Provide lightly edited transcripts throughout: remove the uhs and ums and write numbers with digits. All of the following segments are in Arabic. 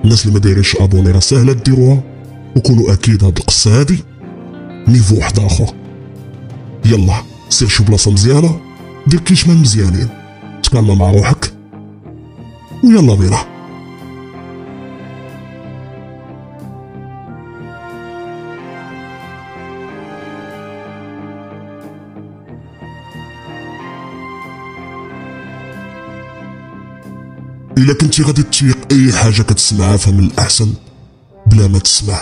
الناس اللي ما دايرينش ابوني راه ساهله ديروها، وكونوا اكيد هاد القصه هادي نيفو واحد اخر. يلا سير شي بلاصه مزيانه، دير كيشمان مزيانين، تكلم مع روحك ويلا بينا. إلا كنتي غادي تيق أي حاجة كتسمعها فمن الأحسن بلا ما تسمع.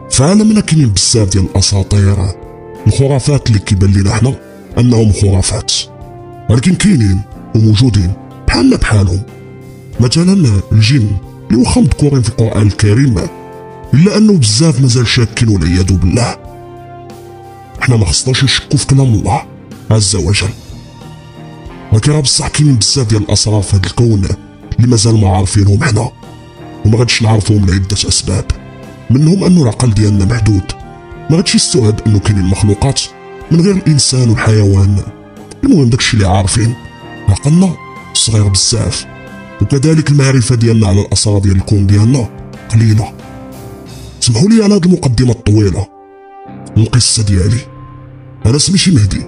في عالمنا كاينين بزاف ديال الأساطير، الخرافات اللي كيبان لينا حنا أنهم خرافات، ولكن كاينين وموجودين بحالنا بحالهم. مثلا الجن اللي واخا مذكورين في القرآن الكريم، إلا أنه بزاف مازال شاكين والعياذ بالله. حنا ما خصناش نشكو في كلام الله عز وجل، ولكن راه بصح كاينين بزاف ديال الاسرار في هذا الكون اللي مازال ما عارفينهم حنا، وما غاديش نعرفوهم لعده اسباب، منهم انه العقل ديالنا محدود، ما غاديش يستوعب انه كاينين مخلوقات من غير الانسان والحيوان. المهم داكشي اللي عارفين، عقلنا صغير بزاف، وكذلك المعرفه ديالنا على الاسرار ديال الكون ديالنا قليله. سمحوا لي على هذه المقدمه الطويله. القصه ديالي، انا سميتي مهدي،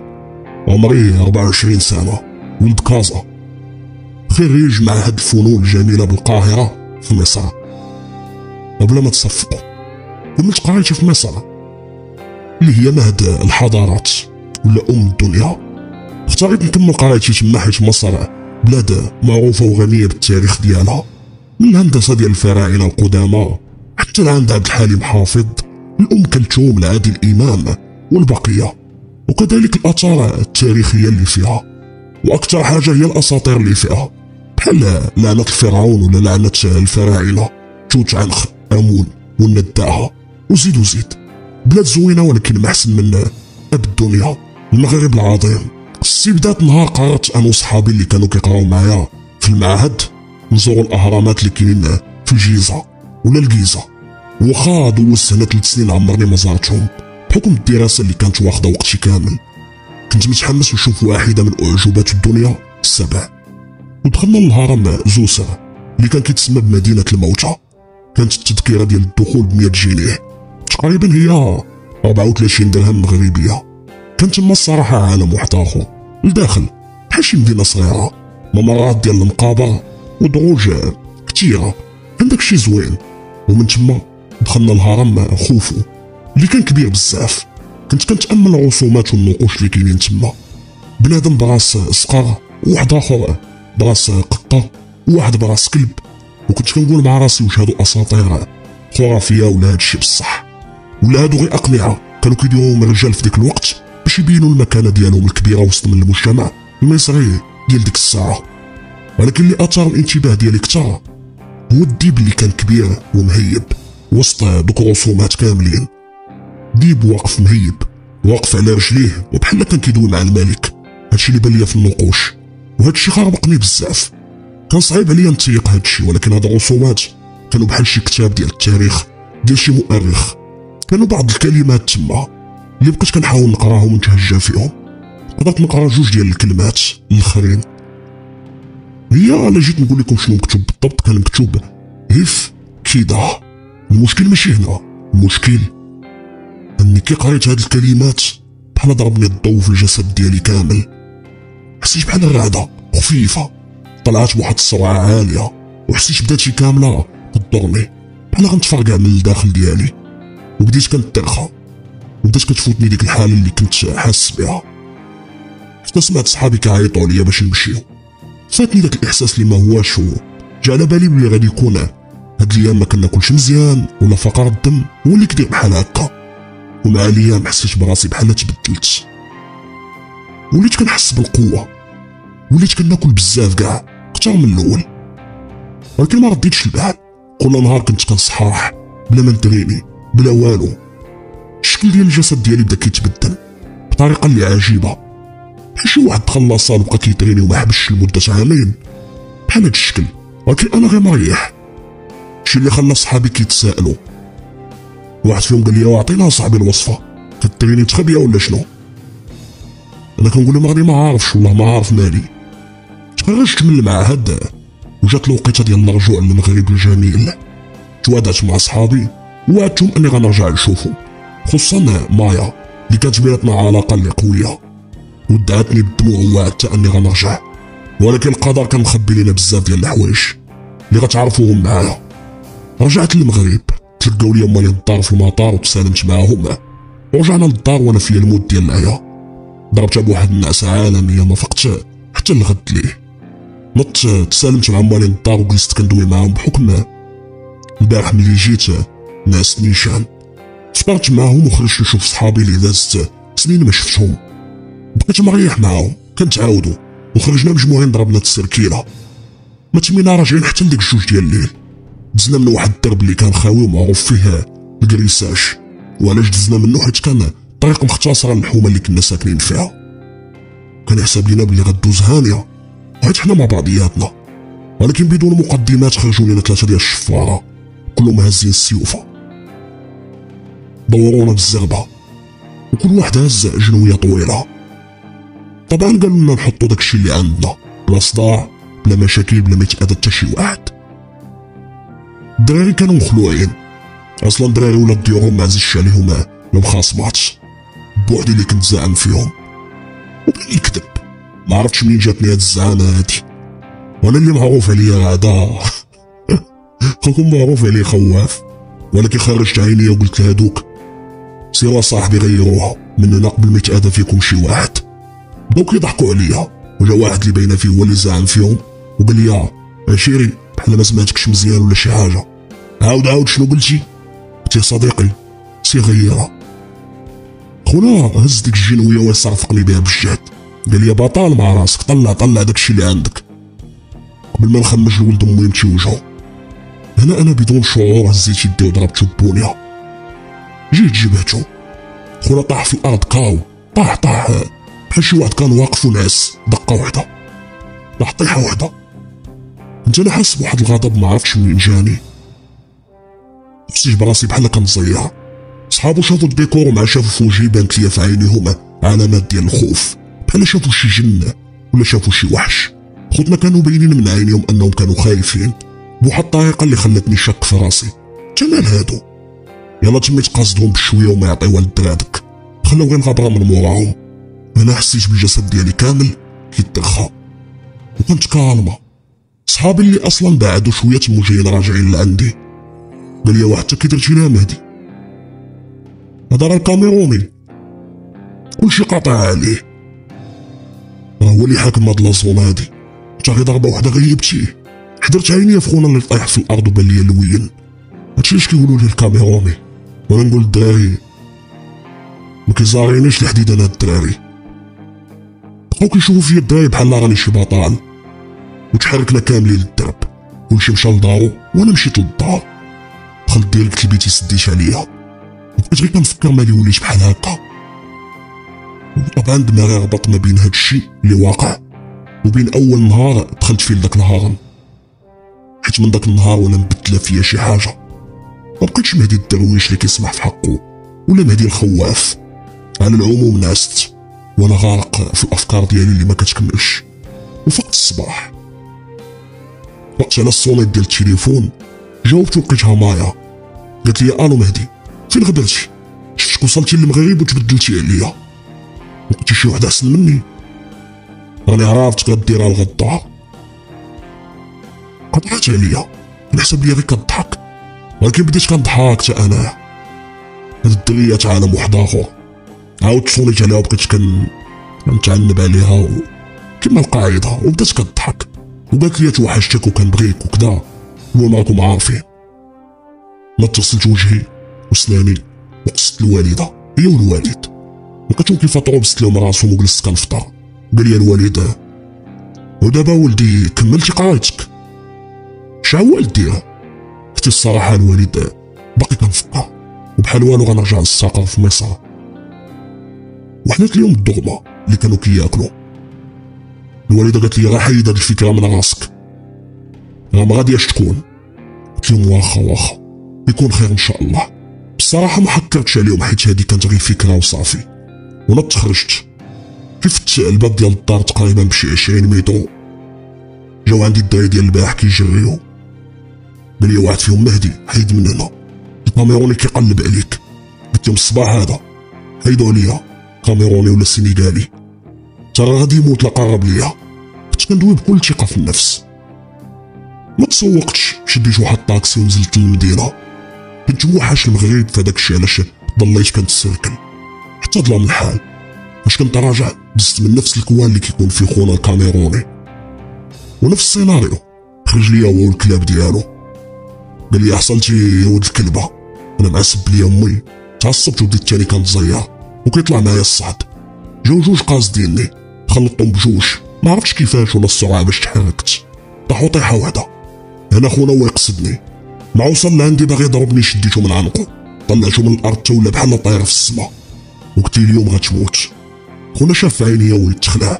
عمري 24 سنه، ولد كازا، خريج معهد الفنون الجميله بالقاهره في مصر. قبل ما تصفقوا كملت قرايتي في مصر اللي هي مهد الحضارات ولا الدنيا. اختاريت نكمل قرايتي تما حيت مصر بلاد معروفه وغنيه بالتاريخ ديالها، من الهندسه ديال الفراعنه القدامى حتى لعند عبد الحليم حافظ، كلثوم، العادل الامام والبقيه، وكذلك الاثار التاريخيه اللي فيها. واكثر حاجه هي الاساطير اللي فيها، بحال لعنه الفرعون ولا لعنه الفراعنه، توت عنخ امون والنداهه، وزيد وزيد. بلاد زوينه ولكن ما احسن من اب الدنيا المغرب العظيم. استبدات نهار قررت انا وصحابي اللي كانوا كيقراو معايا في المعهد نزوروا الاهرامات اللي كاينين في الجيزه ولا الجيزه، واخا دوزت هنا 3 سنين عمرني ما زارتهم بحكم الدراسه اللي كانت واخده وقتي كامل. كنت متحمس نشوف واحده من اعجوبات الدنيا السبع. ودخلنا للهرم زوسر اللي كان كيتسمى بمدينه الموتى. كانت التذكره ديال الدخول ب100 جنيه، تقريبا هي 34 درهم مغربيه. كان تما الصراحه عالم واحد اخر لداخل، بحال شي مدينه صغيره، ممرات ديال المقابر ودروج كثيره، كان داكشي زوين. ومن تما دخلنا الهرم خوفو اللي كان كبير بزاف. كنت كنتامل الرسومات والنقوش اللي كاينين تما، بنادم براس صقر، وواحد اخر براس قطه، وواحد براس كلب. وكنت كنقول مع راسي واش هادو اساطير خرافيه ولا هادشي بصح، ولا هادو غير اقنعه كانوا كيديروهم الرجال في ديك الوقت باش يبينوا المكانه ديالهم الكبيره وسط من المجتمع المصري ديال ديك الساعه. ولكن اللي اثار الانتباه ديالي كثر هو الديب اللي كان كبير ومهيب وسط دوك الرسومات كاملين. ديب واقف مهيب، واقف على رجليه وبحال كان كيدوي مع الملك. هادشي اللي بان ليا في النقوش، وهادشي خربقني بزاف. كان صعيب عليا نتيق هادشي، ولكن هاد الرسومات كانوا بحال شي كتاب ديال التاريخ ديال شي مؤرخ. كانوا بعض الكلمات تما اللي بقيت كنحاول نقراهم ونتهجى فيهم. قدرت نقرا 2 ديال الكلمات الاخرين. هي الا جيت نقول لكم شنو مكتوب بالضبط، كان مكتوب هيف كيدا. المشكل ماشي هنا، المشكل اني كي قريت هاد الكلمات بحال ضربني الضوء في الجسد ديالي كامل. حسيت بحال الرعده خفيفه طلعت بواحد السرعه عاليه، وحسيت بداتي كامله كدورني بحال غنتفرقع من الداخل ديالي، وبديت كنترخى، وبدات كتفوتني ديك الحاله اللي كنت حاسس بها. حتى سمعت صحابي كيعيطوا عليا باش نمشيو. فاتني داك الاحساس اللي ما هواش، جا على بالي بلي غادي يكون هاد الايام ما كناكلش مزيان ولا فقر الدم هو اللي كيدير بحال هكا. ومع الايام حسيت براسي بحال تبدلت، وليت كنحس بالقوه، وليت كناكل بزاف كاع اكثر من الاول. ولكن ما رديتش البال، كل نهار كنت كنصحاح بلا ما نتريني بلا والو. الشكل ديال الجسد ديالي بدا كيتبدل بطريقه اللي عجيبه، بحال شي واحد دخل لاصال وبقى كيتريني وما حبسش لمده عامين بحال هاد الشكل. ولكن انا غير مريح. شي اللي خلى صحابي كيتسائلوا. واحد فيهم قال لي عطينا صاحبي الوصفه، كتريني تخبيه ولا شنو؟ انا كنقول لهم راني ما عارفش، والله ما عارف مالي. تخرجت من المعهد وجات الوقيته ديال الرجوع للمغرب الجميل. توادعت مع صحابي ووعدتهم اني غنرجع نشوفهم، خصوصا مايا اللي كانت بيناتنا علاقه اللي قويه، ودعتني بالدموع ووعدت اني غنرجع. ولكن القدر كان مخبي لينا بزاف ديال الحوايج اللي غتعرفوهم معايا. رجعت للمغرب، تلقاو لي مالي الدار في المطار وتسالمت معاهم، ورجعنا للدار وانا فيا الموت ديال العيا. ضربتها بواحد النعسه عالميه ما فقت حتى الغد ليه. نط تسالمت مع مالي للدار وجلست كندوي معاهم بحكم البارح ملي جيت ناس نيشان. فطرت معاهم وخرجت نشوف صحابي اللي دازت سنين ما شفتهم. بقيت مريح معاهم، كنتعاودوا وخرجنا مجموعين ضربنا التسركيله. ما تمينا راجعين حتى لديك الجوج ديال الليل. دزنا من واحد الدرب اللي كان خاوي ومعروف فيه الكريساج. وعلاش دزنا منه؟ حيت كان طريق مختصره للحومه اللي كنا ساكنين فيها. كان يحسب لينا بلي غدوز هانيه حيت حنا مع بعضياتنا، ولكن بدون مقدمات خرجوا لنا 3 ديال الشفاره كلهم هازين السيوفه. دورونا بالزغبه وكل واحد هز جنويه طويله. طبعا قالوا لنا نحطوا داكشي اللي عندنا بلا صداع بلا مشاكل بلا ما يتاذى حتى شي واحد. الدراري كانوا مخلوعين، اصلا دراري ولاد ديورهم ما عزيزش عليهم المخاصمات بوحدي اللي كنت زعم فيهم. وبين يكذب ما عرفتش منين جاتني هاد الزعامه هادي، وانا اللي معروف عليا غدا خوكم معروف عليه خواف. ولكن خرجت عينيا وقلت لهادوك سيروا صاحبي غيروها من هنا قبل ما يتاذى فيكم شي واحد. بداو كيضحكوا عليا، وجا واحد اللي باينه فيه هو اللي زعم فيهم وقال لي عشيري بحال ما سمعتكش مزيان ولا شي حاجه. عاود شنو قلتي؟ قلت يا صديقي سي غيرها. خونا هز ديك الجنويه ويصرفقني بها بالجهد، قال لي بطال مع راسك، طلع داكشي اللي عندك قبل ما نخمج لولد امي يمشي وجهو. هنا انا بدون شعور هزيت يدي وضربتو ببونيه، جيت جبهتو. خونا طاح في الارض كاو، طاح بحال شي واحد كان واقف ونعس دقه وحده، طاح طيحه وحده. كنت انا حاس بواحد الغضب ما عرفتش منين جاني، حسيت براسي بحال كنزير. صحابو شافوا الديكور ومع شافوا في وجهي بانت ليا في عينيهم علامات ديال الخوف، بحال شافوا شي جن ولا شافوا شي وحش. خوتنا كانوا باينين من عينيهم انهم كانوا خايفين بواحد الطريقه اللي خلاتني شك في راسي. تمال هادو يلا تميت قاصدهم بشويه وما يعطيوها لدرادك، خلاو غير الغبره من موراهم. انا حسيت بالجسد ديالي كامل كيترخى وكنت كالمه. صحابي اللي اصلا بعدوا شويه تمو جايين راجعين لعندي، قال لي واحد كي درتي لها مهدي؟ هذا راه الكاميروني كلشي قاطع عليه، راه هو اللي حاكم هاد لاصون هادي. انت غير ضربه وحده غيبتيه. حضرت عينيا في خونا اللي طايح في الارض وبان ليا لوين. هادشي اش كيقولوا لي الكاميروني، وانا نقول الدراري ما كيزارينيش الحديد. انا الدراري بقاو كيشوفوا فيا الدراري بحال راني شي بطال، وتحركنا كاملين للدرب. كلشي مشى لدارو وانا مشيت للدار. دخلت ديريكت لبيتي سديت عليا وبقيت غير كنفكر مالي وليت بحال هكا. طبعا دماغي ربط ما بين هادشي اللي واقع وبين اول نهار دخلت فيه لداك الهرم، حيت من داك النهار وانا مبدله فيا شي حاجه. ما بقيتش مهدي الدرويش اللي كيسمح في حقه ولا مهدي الخواف. على العموم نعست وانا غارق في الافكار ديالي اللي ما كتكملش. وفقت الصباح وقت على الصونيت ديال التليفون، جاوبت ولقيتها مايا. قالت لي الو مهدي فين غدرتي؟ شفتك وصلتي للمغرب وتبدلتي عليا، لقيتي شي واحد احسن مني؟ راني عرفتك غديرها الغدا. قطعت عليا، كنحسب ليا غير كضحك، ولكن بديت كنضحك حتى انا. هاد الدريات عالم واحد اخر. عاودت صونيت عليها وبقيت كنتعنب عليها كما القاعده، وبدات كضحك وقالت لي توحشتك وكنبغيك وكذا، المهم راكم عارفين. نط غسلت وجهي وسناني وقصت الوالده هي والوالد، لقيتهم كيفطروا بست لهم راسهم وجلست كنفطر. قال لي الوالد ودابا ولدي كملتي قرايتك؟ شعوال دير؟ قلت الصراحه الوالد باقي كنفكر وبحال والو غنرجع للساقه في مصر. وحنات ليهم الدغمه اللي كانوا كياكلوا. الوالده قالت لي راه حيد هاد الفكره من راسك، راه ما غادياش تكون. قلت لهم واخا يكون خير ان شاء الله. بصراحه ما حكرتش عليهم حيت هادي كانت غير فكره وصافي. ونط خرجت، شفت الباب ديال الدار تقريبا بشي 20 متر، جاو عندي الدراري ديال البارح كيجريو، قال لي واحد فيهم مهدي حيد من هنا، الكاميروني كيقلب عليك. قلت لهم الصباح هذا حيدوا عليا كاميروني ولا سينيغالي، تا راه غادي يموت لا قرب ليا. كنت كندوي بكل ثقه في النفس. ما تسوقتش، شديت واحد الطاكسي ونزلت للمدينه. كنت موحش المغرب في هذاك الشيء علاش ضليت كنتسركل حتى ظلام الحال. فاش كنت راجع دزت من نفس الكوان اللي كيكون فيه خونا الكاميروني، ونفس السيناريو خرج ليا هو والكلاب ديالو. قال لي حصلتي يا ولد الكلبه، انا معسب ليا امي، تعصبت وديت الثاني كان تزير وكيطلع معايا الصعد. جاو جوج قاصديني خلطتهم بجوج، ما عرفتش كيفاش ولا السرعه باش تحركت، طاحوا طيحه واحده. هنا خونا هو يقصدني، مع وصل لعندي باغي يضربني شديتو من عنقو طلعتو من الارض تا ولا بحال طاير في السما، وقلت لي اليوم غتموت. خونا شاف عينيا ولد تخلع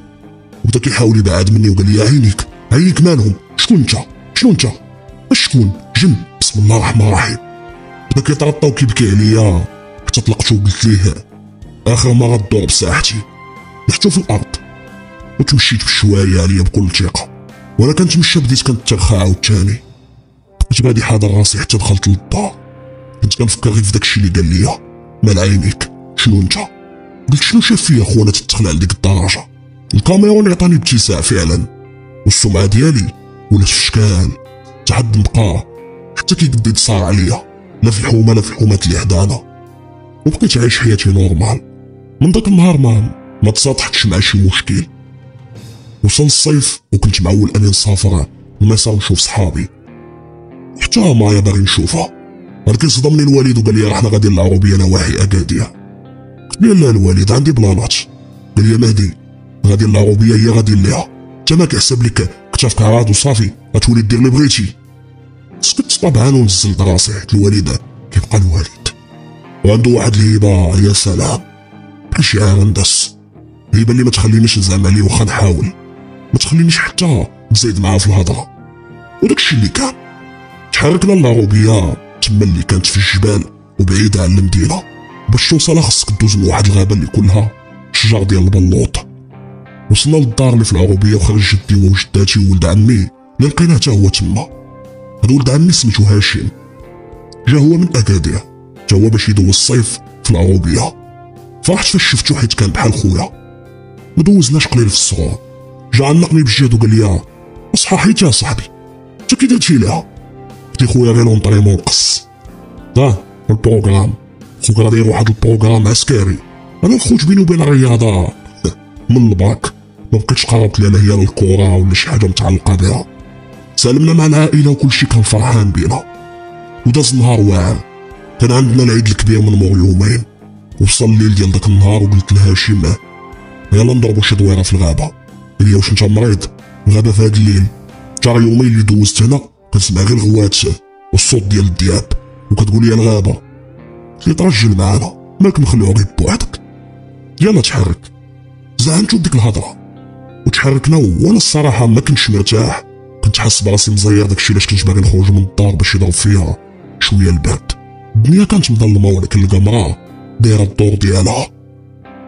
وبدا كيحاول يبعد مني وقال لي عينيك عينيك مالهم، شكون انت شنو انت شكون جن، بسم الله الرحمن الرحيم. بدا كيترطى وكيبكي عليا حتى طلقتو وقلت ليه اخر ما غدور بساحتي، لحتو في الارض وتمشيت بالشوارع عليا بكل ثقه. وانا كنتمشى بديت كنترخى عاوتاني، كنت غادي حاضر راسي حتى دخلت للدار. كنت كنفكر غير في داكشي اللي قال ليا مال عينيك شنو انت. قلت شنو شاف فيا خونا تتخلع لديك الدرجه. الكاميرون عطاني ابتساع فعلا، والسمعه ديالي ولات في شكال تحد نبقى حتى كيقدد صار عليا، لا في الحومه لا في الحومات اللي حدانا، وبقيت عايش حياتي نورمال. من داك النهار ما تصاطحتش مع شي مشكل. وصل الصيف وكنت معول اني نسافر المسار نشوف صحابي، حتى مايا باغي نشوفها، ولكن صدمني الوالد وقال لي احنا غادي للعروبيه نواحي اكادير. قلت له لا الوالد عندي بلانات. قال لي مهدي غادي للعروبيه هي غادي ليها، انت ما كيحسب لك كتافك عراض وصافي غتولي دير اللي بغيتي. سكت طبعا ونزلت راسي حيت الوالد كيبقى الوالد، وعنده واحد الهيبه يا سلام بحال شي عرندس، الهيبه اللي ما تخلينيش نزعم عليه واخا نحاول، ما تخلينيش حتى نزيد معاه في الهضره. وداكشي اللي كان تحركنا للعروبيه تما اللي كانت في الجبال وبعيده على المدينه. باش توصلها خصك دوز من واحد الغابه اللي كلها شجر ديال البلوط. وصلنا للدار اللي في العروبيه وخرج جدي وجداتي وولد عمي اللي لقيناه حتى هو تما. هاد ولد عمي سميتو هاشم، جا هو من اكادير تا هو باش يدوز الصيف في العروبيه. فرحت فاش شفتو حيت كان بحال خويا، ما دوزناش قليل في الصغور. جا علقني بالجهد وقال لي اصحى حيت يا صاحبي انت كي درتي ليها. قلت له خويا غير لونطريمون نقص البروغرام، خوك راه داير واحد البروغرام عسكري. انا خوت بيني وبين الرياضه من الباك ما بقيتش قربت لا هي الكره ولا شي حاجه متعلقه بها. سالمنا مع العائله وكلشي كان فرحان بينا، وداز النهار واعر. كان عندنا العيد الكبير من مور يومين. وصل الليل ديال داك النهار وقلت لهاشم يلا نضربو شي دويره في الغابه. قال لي واش انت مريض؟ الغابه في هاد الليل؟ جار يومين اللي دوزت هنا كنسمع غير الغوات والصوت ديال الدياب وكتقول لي الغابه. قلت لي ترجل معانا مالك مخلوع غير بوحدك، يلا تحرك. زعمتو بديك الهضره وتحركنا، وانا الصراحه ما كنتش مرتاح، كنت حاس براسي مزير داكشي علاش كنت باغي نخرج من الدار باش يضرب فيها شويه البرد. الدنيا كانت مظلمه ولكن القمره دايره الدور ديالها.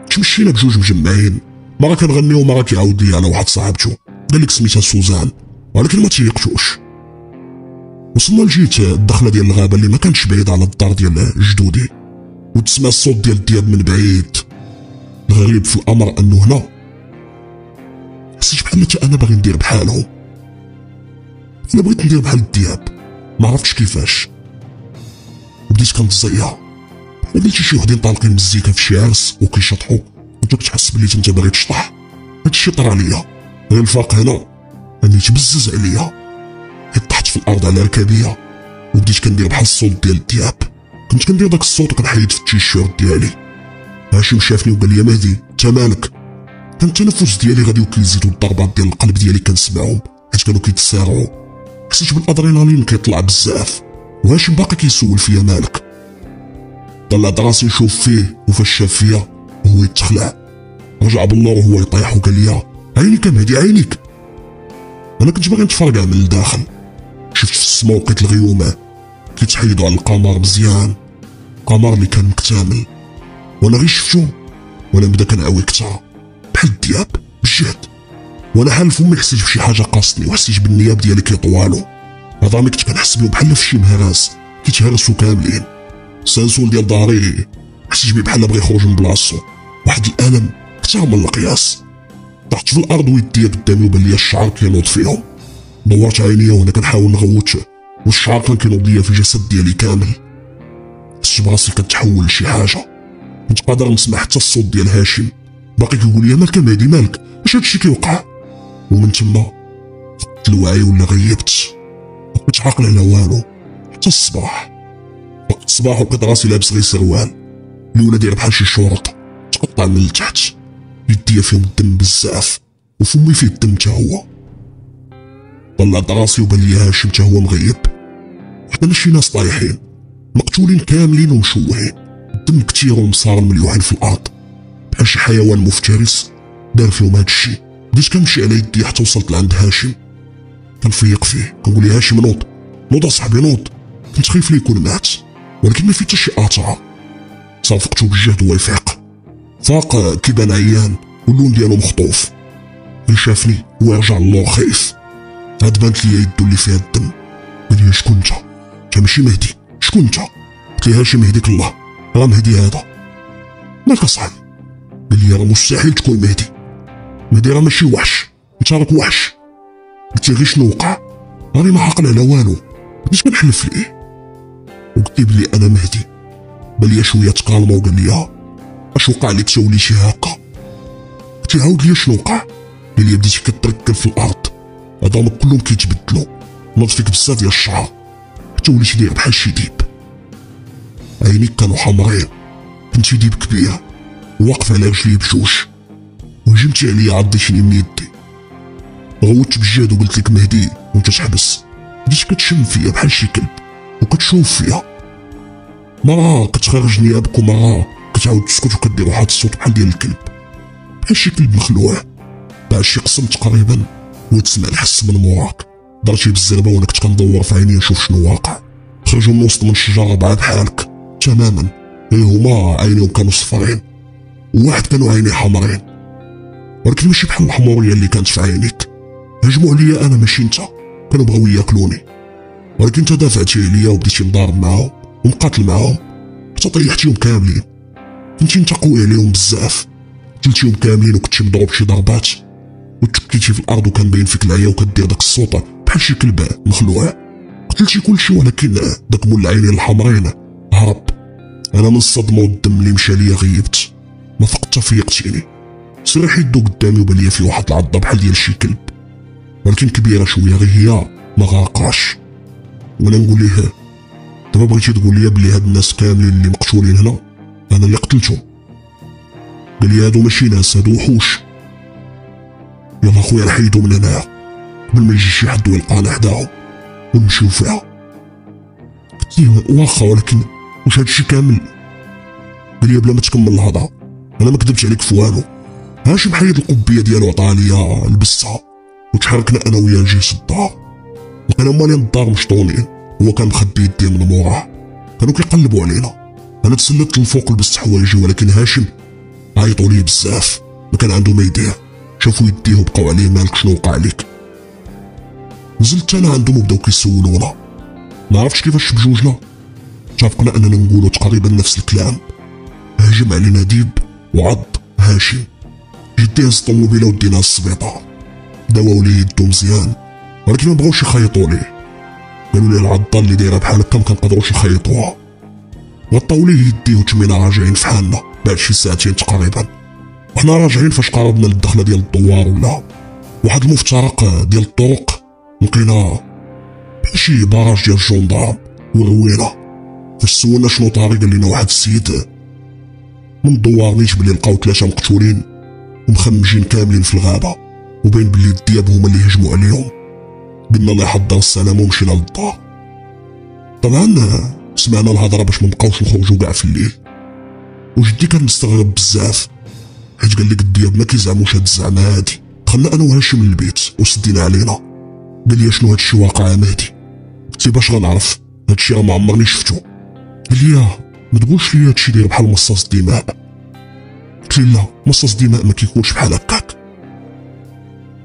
تمشينا بجوج مجمعين، مره كنغنيو ومره كيعاود لي على واحد صاحبتو قال لك سميتها سوزان ولكن ما تيقتوش. وصلنا لجيت الدخله ديال الغابه اللي ما كانتش بعيد على الدار ديال جدودي، وتسمع الصوت ديال الدياب من بعيد. الغريب في الامر انه هنا حسيت بحال انا باغي ندير بحالهم، انا بغيت ندير بحال الدياب ما عرفتش كيفاش. بديت كنتزير قلت شي وحدين طالقين مزيكا في شي عرس وكيشطحوا، وانت كتحس بلي انت باغي تشطح. هادشي طرا ليا، غير الفرق هنا اني تبزز عليا، حيت طحت في الارض على ركابيه وبديت كندير بحال الصوت ديال الدياب. كنت كندير داك الصوت وكنحيد في التيشيرت ديالي. هاشم شافني وقال لي مهدي انت مالك؟ كان التنفس ديالي غادي وكيزيدوا الضربات ديال القلب ديالي كنسمعهم حيت كانوا كيتسارعوا. حسيت بالادرينالين كيطلع بزاف، وهاشم باقي كيسول فيا مالك. طلعت راسي نشوف فيه وفاش شاف فيا وهو يتخلع رجع بالنور وهو يطيح وقال لي عينيك مهدي عينيك. انا كنت باغي نتفرقع من الداخل، شفت في السما ولقيت الغيومه كيتحيدوا على القمر مزيان، القمر اللي كان مكتمل، وانا غير شفتو وانا بدا كنعوي كتر بحال الدياب بالجهد. وانا حالف امي حسيت بشي حاجه قاصتني وحسيت بالنياب ديالي كيطوالو. عظامي كنت كنحس بهم بحال في شي مهراس كيتهرسوا كاملين. السنسول ديال ظهري حسيت بيه بحال بغا يخرج من بلاصتو، واحد الالم اكثر من القياس. طحت في الارض ويديا قدامي وبان ليا الشعر كينوض فيهم. دورت عينيا وانا كنحاول نغوت والشعر كان كينوض ليا في الجسد ديالي كامل. حسيت براسي كنتحول لشي حاجه. كنت قادر نسمع حتى الصوت ديال هاشم باقي كيقول لي مالك مهدي مالك اش هادشي كيوقع. ومن تما فقدت الوعي ولا غيبت، مبقيتش عاقل على والو حتى الصباح. وقت الصباح لقيت راسي لابس غير سروال اللي ولا داير بحال شي شرطه تقطع من التحت، يديا فيهم الدم بزاف وفمي فيه الدم تا هو. طلعت راسي وبان لي هاشم تا هو مغيب، وحنا شي ناس طايحين مقتولين كاملين ومشوهين، الدم كتير ومصارم مليوحين في الارض بحال شي حيوان مفترس دار فيهم هادشي. بديت كنمشي على يدي حتى وصلت لعند هاشم، كنفيق فيه كنقول ليه هاشم نوض نوض اصاحبي نوض. كنت خايف ليه يكون مات ولكن ما فيه حتى شي اثار. صافقتو بالجهد هو يفيق، فاق كيبان عيان واللون ديالو مخطوف. ملي شافني هو رجع للور خايف. عاد بانت ليا يدو اللي فيها الدم. قال لي شكون انت ماشي مهدي شكون انت؟ قلت ليه هاشم يهديك الله راه مهدي هذا. مالك اصاحبي؟ قال لي راه مستحيل تكون مهدي، مهدي راه ماشي وحش انت راك وحش. قلت ليه غير شنو وقع؟ راني ما عاقل على والو بديت كنحلف ليه وقلت ليه بلي انا مهدي. بان ليا شويه تقالما وقال لي اش وقع لك تا وليتي هاكا؟ قلت ليه عاود ليا شنو وقع؟ قال لي بديتي كتركب في الارض عظامك كلهم كيتبدلوا، ناض فيك بزاف ديال الشعر حتى وليتي داير بحال شي ديب. عينيك كانوا حمرين، كنتي ديب كبير واقف على رجلي بجوج وهجمتي عليا عضيتيني من يدي. غوت بجهد وقلت لك مهدي وانت تحبس. بديت كتشم فيا بحال شي كلب وكتشوف فيا، مرة كتخرج نيابك ومرة كتعاود تسكت وكدير واحد الصوت بحال ديال الكلب بحال شي كلب مخلوع. بعد شي قسم تقريبا وتسمع الحس من موراك. درتي بالزربه وانا كنت كندور في عيني نشوف شنو واقع. خرجوا من وسط من الشجره بعاد بحالك تماما، غير هما عينيهم كانوا صفرين وواحد كانوا عيني حمرين ولكن ماشي بحال الحموريه اللي كانت في عينيك. هجموا عليا انا ماشي انت، كانوا بغاو ياكلوني ولكن انت دافعتي عليا وبديتي مضارب معاهم ومقاتل معاهم حتى طيحتيهم كاملين. كنتي انت قوي عليهم بزاف، قتلتيهم كاملين وكنتي مضروب شي ضربات وتكيتي في الارض وكان باين فيك العيا وكدير داك الصوت بحال شي كلب مخلوع. قتلتي كلشي ولكن داك مول العينين الحمرين هرب. انا من الصدمه والدم اللي مشى ليا غيبت، ما فقت فيقتيني. سرح يدو قدامي وبان ليا فيه واحد العضه بحال ديال شي كلب ولكن كبيره شويه غير هي ما غاقاش. وانا نقول ليه دابا بغيتي تقول لي بلي هاد الناس كاملين اللي مقتولين هنا انا اللي قتلتهم؟ قال لي هادو ماشي ناس هادو وحوش. يلا خويا نحيدو من هنايا قبل ما يجي شي حد ويلقانا حداهم ونمشيو فيها. قلت ليه واخا ولكن واش هادشي كامل؟ قال لي بلا ما تكمل الهضره انا ما كذبتش عليك في والو. هاشم حيد القبيه ديالو عطاها ليا لبستها وتحركنا انا وياه لجهه الدار. وكان مالين الدار مشطونين هو كان مخبي يديه من موراه، كانوا كيقلبوا علينا. انا تسللت للفوق لبست حوايجي ولكن هاشم عيطوا ليه بزاف ما كان عنده ما يدير. شافوا يديه وبقاو عليه مالك شنو وقع لك؟ نزلت انا عندهم وبداو كيسولونا، ما عرفتش كيفاش بجوجنا اتفقنا اننا نقولوا تقريبا نفس الكلام. هاجم علينا ديب وعض هاشم، جدي هز الطوموبيله وديناها للسبيطار. داواو ليه يدو مزيان ولكن ما بغاوش يخيطوا ليه، قالوا ليه العضه اللي دايره بحال هكا ما كنقدروش يخيطوها. غطاو ليه يديه وتمينا راجعين في حالنا بعد شي ساعتين تقريبا. وحنا راجعين فاش قربنا للدخله ديال الدوار ولا واحد المفترق ديال الطرق لقينا بحال شي باراج ديال الجندارم وروينا. فاش سولنا شنو طاري قال لنا واحد السيد من الدوار نيت بلي لقاو 3 مقتولين ومخمجين كاملين في الغابه وبين بلي الدياب هما اللي هجموا عليهم. قلنا الله يحضر السلامه ومشينا للدار. طبعا سمعنا الهضره باش منبقاوش نخرجوا كاع في الليل. وجدي كان مستغرب بزاف حيت قال لك الدياب ما كيزعموش هاد الزعمه هادي. دخلنا انا وهاشم للبيت وسدينا علينا. قال لي شنو هادشي واقع يا مهدي؟ قلت له باش غنعرف هادشي راه ما عمرني شفتو. قال لي ما تقولش لي هادشي داير بحال مصاص الدماء. قلت له لا مصاص دماء ما كيكونش بحال هكاك.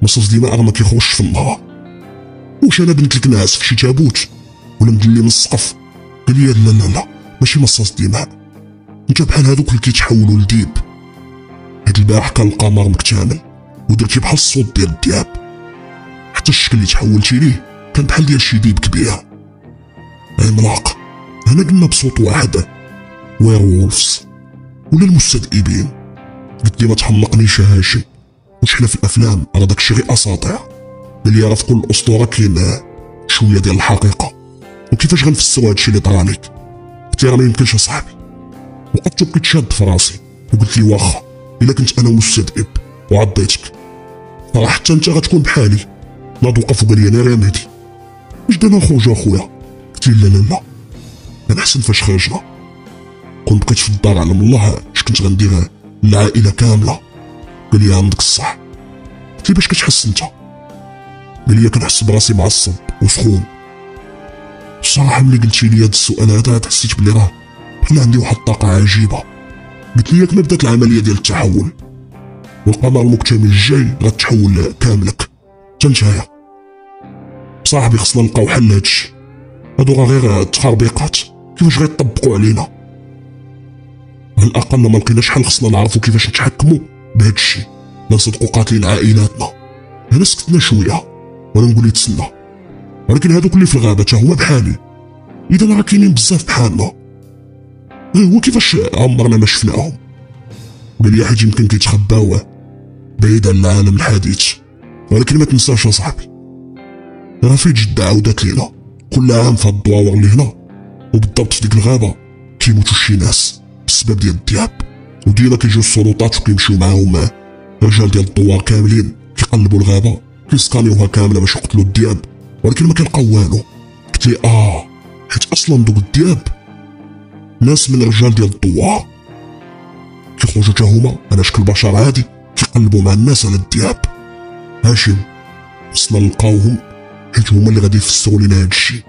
مصاص دماء راه ما كيخرجش في النهار. واش انا بنت لك ناعس في شي تابوت ولا مدلي من السقف؟ قال لي لا لا لا ماشي مصاص دماء، انت بحال هذوك اللي كيتحولوا لديب. هاد البارح كان القمر مكتمل ودرتي بحال الصوت ديال الدياب، حتى الشكل اللي تحولتي ليه كان بحال ديال شي ديب كبير. عملاق. هنا قلنا بصوت واحد وير وولفز ولا المستذئبين. قلت لي ما تحمقنيش يا هاشم، واش حنا في الافلام راه داكشي غير اساطير. قال لي راه في كل اسطوره كاين شويه ديال الحقيقه، وكيفاش غنفسروا هادشي اللي طرا ليك؟ قلت لي راه ما يمكنش اصاحبي. وقفت وبقيت شاد في راسي وقلت لي واخا الا كنت انا مستذئب وعضيتك راه حتى انت غتكون بحالي. ناض وقف وقال لي انا يا مهدي واش دابا نخرجوا اخويا؟ قلت له لا لا لا انا احسن فاش خرجنا. كنت بقيت في الدار على الله اش كنت غندير العائله كامله. قال لي عندك الصح. قلت له باش كتحس انت؟ قال لي كنحس براسي معصب وسخون. الصراحه ملي قلتي لي هاد السؤال هذا حسيت بلي راه بحال عندي واحد الطاقه عجيبه. قلت لي ياك ما بدات العمليه ديال التحول والقمر المكتمل الجاي غتحول كاملك حتى نتايا. صاحبي خصنا نلقاو حل لهادشي، هادو راه غير تخربيقات كيفاش غيطبقوا علينا؟ على الاقل ما لقيناش حل خصنا نعرفوا كيفاش نتحكموا بهادشي لا نصدقوا قاتلين عائلاتنا. هنا سكتنا شويه وانا نقول يتسنى، ولكن هادوك اللي في الغابه تا هما بحالي، اذا راه كاينين بزاف بحالنا غير هو كيفاش عمرنا ما شفناهم. قال لي حيت يمكن كيتخباو بعيد عن العالم الحديث، ولكن ما تنساش اصاحبي راه في جدة عاودات لينا كل عام في هاد الدواور اللي هنا، وبالضبط في ديك الغابه كيموتوا شي ناس بسبب ديال الدياب، وديما كيجيو السلطات وكيمشيو معاهم رجال ديال الدوار كاملين كيقلبوا الغابه كيسكانيوها كامله باش يقتلوا الدياب، ولكن ما كيلقاو والو. قلت لي حيت اصلا دوك الدياب ناس من رجال ديال الدوار كيخرجوا حتى هما على شكل بشر عادي كيقلبوا مع الناس على الدياب. هاشم خصنا نلقاوهم حيت هما اللي غادي يفسروا لينا هادشي.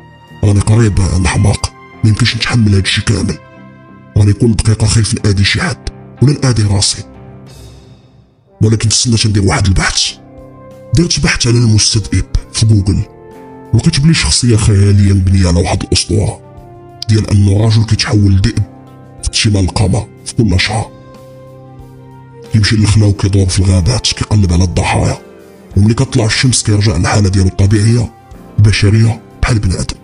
راني قريب نحماق ما يمكنش نتحمل هادشي كامل، راني كل دقيقه خايف نادي شي حد ولا نادي راسي. ولكن تسنى ندير واحد البحث. درت بحث على المستذئب في جوجل، لقيت بلي شخصيه خياليه مبنيه على واحد الاسطوره ديال انه راجل كيتحول لذئب في شمال القمر في كل شهر، كيمشي للخلا وكيدور في الغابات كيقلب على الضحايا، وملي كتطلع الشمس كيرجع للحاله ديالو الطبيعيه البشريه بحال بنادم.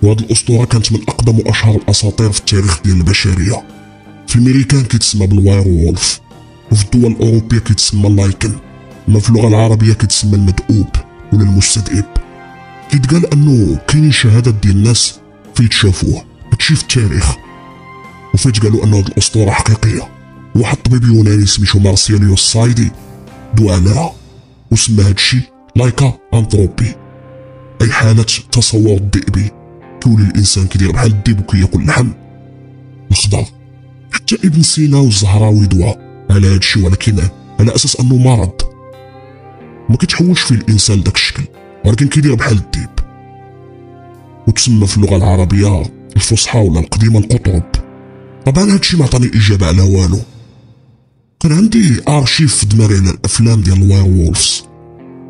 وهاد الاسطوره كانت من اقدم واشهر الاساطير في التاريخ ديال البشريه. في الميريكان كيتسمى بالواير وولف، وفي الدول الاوروبيه كيتسمى اللايكن، اما في اللغه العربيه كيتسمى المدؤوب ولا المستذئب. كيتقال انه كاينين شهادات ديال الناس فين تشافوه هادشي في التاريخ، وفين قالوا انه هاد الاسطوره حقيقيه. واحد الطبيب يوناني سميتو مارسيليوس سايدي دو عليها وسمى هادشي لايكا انثروبي، اي حاله تصور الذئبي. كيولي الانسان كيدير بحال الديب وكياكل اللحم الخضر. حتى ابن سينا والزهراوي دوا على هادشي، ولكن على اساس انه مرض ما كيتحولش فيه الانسان داك الشكل، ولكن كيدير بحال الديب. وتسمى في اللغه العربيه الفصحى ولا القديمه القطرب. طبعا هادشي ما عطاني اجابه على والو. كان عندي ارشيف في دماغي على الافلام ديال الواير وولفز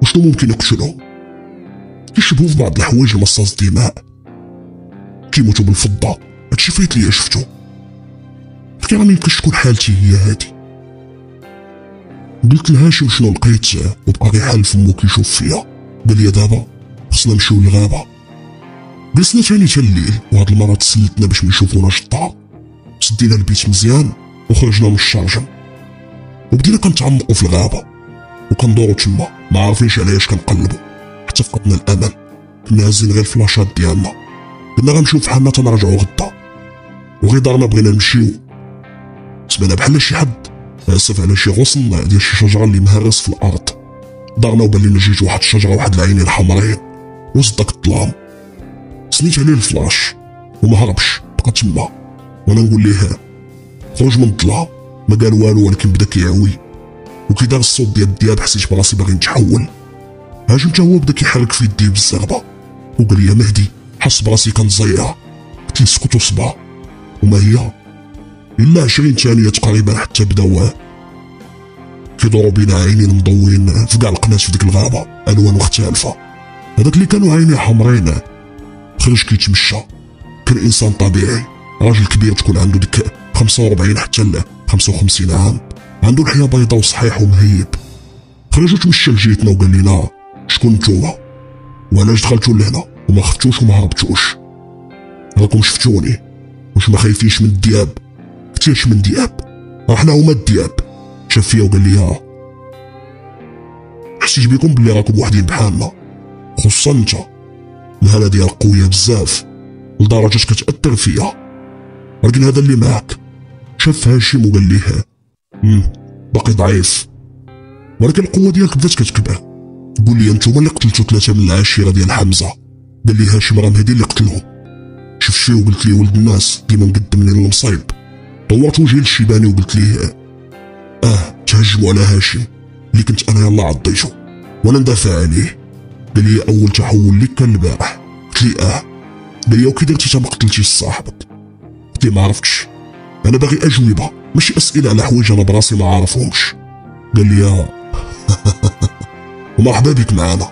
وشنو ممكن يقتلهم. كيشبهوا في بعض الحوايج المصاص دماء، كيموتوا بالفضه. هادشي فايت ليا شفتو، قلت راه ميمكنش تكون حالتي هي هادي. قلت لهاشم شنو لقيت وبقى غير حال فمو كيشوف فيا. قال لي دابا خصنا نمشيو للغابه. جلسنا تاني تا الليل، وهاد المره تسلتنا باش ميشوفوناش الدار. سدينا البيت مزيان وخرجنا من الشرجم وبدينا كنتعمقوا في الغابه وكندورو تما ما عارفينش علاش كنقلبوا، حتى فقدنا الامل. كنا هازين غير الفلاشات ديالنا، قلنا غنمشيو فحالنا تنرجعو غدا. وغير دارنا بغينا نمشيو سمعنا بحال شي حد اسف على شي غصن ديال شي شجره اللي مهرس في الارض. دارنا وبان لينا جيت واحد الشجره واحد العينين حمرين وسط داك الظلام. سنيت عليه الفلاش وما هربش، بقى تما وانا نقول ليه خرج من الظلام. ما قال والو، ولكن بدا كيعوي وكيدار الصوت ديال الدياب. حسيت براسي باغي نتحول. هاجم تا هو بدا كيحرك في يديه بالزغبه وقال لي يا مهدي حس براسي كنزيع. قلت له اسكت وصبع. وما هي الا 20 ثانيه تقريبا حتى بداو كيدورو بين عينين مضوين في كاع القنات في ديك الغابه، الوان مختلفه. هذاك اللي كانوا عينيه حمرين خرج كيتمشى، كان انسان طبيعي، راجل كبير تكون عنده ديك 45 حتى ل 55 عام، عنده لحيه بيضاء وصحيح ومهيب. خرج وتمشى لجيتنا وقال لنا شكون نتوما وعلاش دخلتوا لهنا وما خفتوش وما هربتوش؟ راكم شفتوني واش ما خايفينش من الدياب؟ قلتيش من دياب؟ احنا هما الدياب. شاف فيا وقال لي حسيت بكم بلي راكم وحدين بحالنا، خصوصا انت الهاله ديالك قويه بزاف لدرجه كتاثر فيا، ولكن هذا اللي معك. شاف هاشم وقال ليه باقي ضعيف، ولكن القوه ديالك بدات كتكبر. قول لي انتوما اللي قتلتوا 3 من العشيره ديال حمزه؟ قال لي هاشم راه مهدي اللي قتلهم. شفت فيه وقلت ليه ولد الناس ديما مقدم لي المصايب. طورت وجهي للشيباني وقلت ليه تهجموا على هاشم اللي كنت انا يلا عضيته وانا ندافع عليه. قال لي اول تحول لك كان البارح. قلت لي قال لي وكي درتي تا ما قتلتيش صاحبك؟ قلت لي ما عرفتش، انا باغي اجوبه ماشي اسئله على حوايج انا براسي ما عارفهمش. قال لي ومرحبا بك معانا،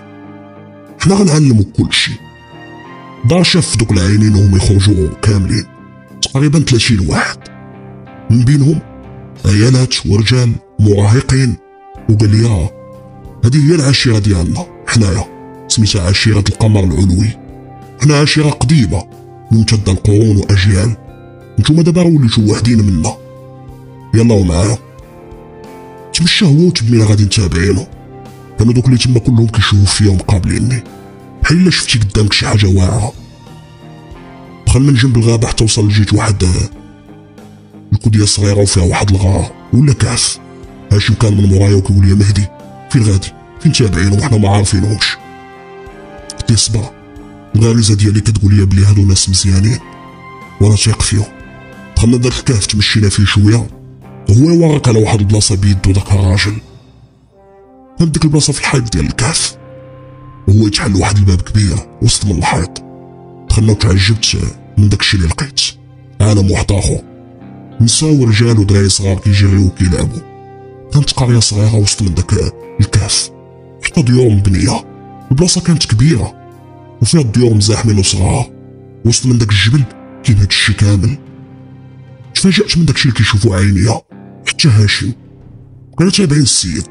حنا غنعلموك كلشي. دار شاف دوك العينين وهم يخرجوا كاملين تقريبا 30 واحد، من بينهم عيالات ورجال مراهقين. وقال لي هذه هي العشيره ديالنا حنايا، سميتها عشيره القمر العلوي. حنا عشيره قديمه ممتده القرون واجيال، نتوما دابا وليتوا وحدين منا، يلا معايا. تمشى هو وتبنينا غادي نتابعينو. كانوا دوك اللي تما كلهم كيشوفوا فيا ومقابليني بحال الا شفتي قدامك شي حاجه واعره. دخلنا من جنب الغابه حتى وصل لجيت واحد الكوديه صغيره وفيها واحد الغار ولا كهف. هاشم كان من مورايا وكيقول لي مهدي فين غادي؟ فين تابعينهم وحنا ما عارفينهمش؟ قلت ليه صبر، الغريزه ديالي كتقول لي بلي هادو ناس مزيانين وانا تيق فيهم. دخلنا داك الكهف تمشينا فيه شويه، هو يورك على واحد البلاصه بيدو داك الراجل. كان ديك البلاصه في الحيط ديال الكهف، وهو يتحل واحد الباب كبير وسط من الحيط. دخلنا وتعجبت من داكشي اللي لقيت، عالم واحد اخر، نساء ورجال ودراري صغار كيجريو وكيلعبوا. كانت قريه صغيره وسط من داك الكهف، حتى ديور مبنيه. البلاصه كانت كبيره وفيها الديور مزاحمين وصغار، وسط من داك الجبل كاين هادشي كامل. تفاجأت من داكشي اللي كيشوفو عينيا حتى هاشم، كانوا تابعين السيد.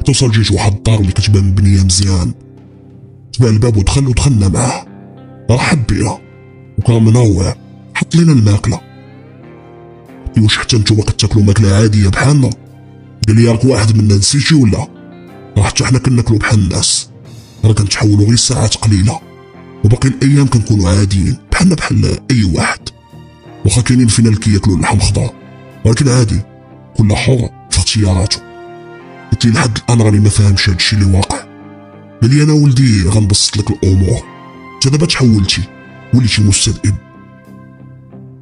توصل جيت واحد الدار اللي كتبان مبنيه مزيان، تباع الباب ودخلنا معاه. رحب بينا وكان منوع، حط لينا الماكله. قلت له واش حتى نتوما كتاكلوا ماكله عاديه بحالنا؟ قال لي راك واحد منا نسيتي ولا؟ راه حتى حنا كناكلوا بحال الناس، راه كنتحولوا غير ساعات قليله وباقي الايام كنكونوا عاديين بحالنا بحال اي واحد. واخا كاينين فينا اللي كياكلوا اللحم خضر، ولكن عادي كل حر في اختياراته. قلت لي لحد الان راني ما فاهمش هادشي اللي واقع. قال لي انا ولدي غنبسط لك الامور، انت دابا تحولتي وليتي مستذئب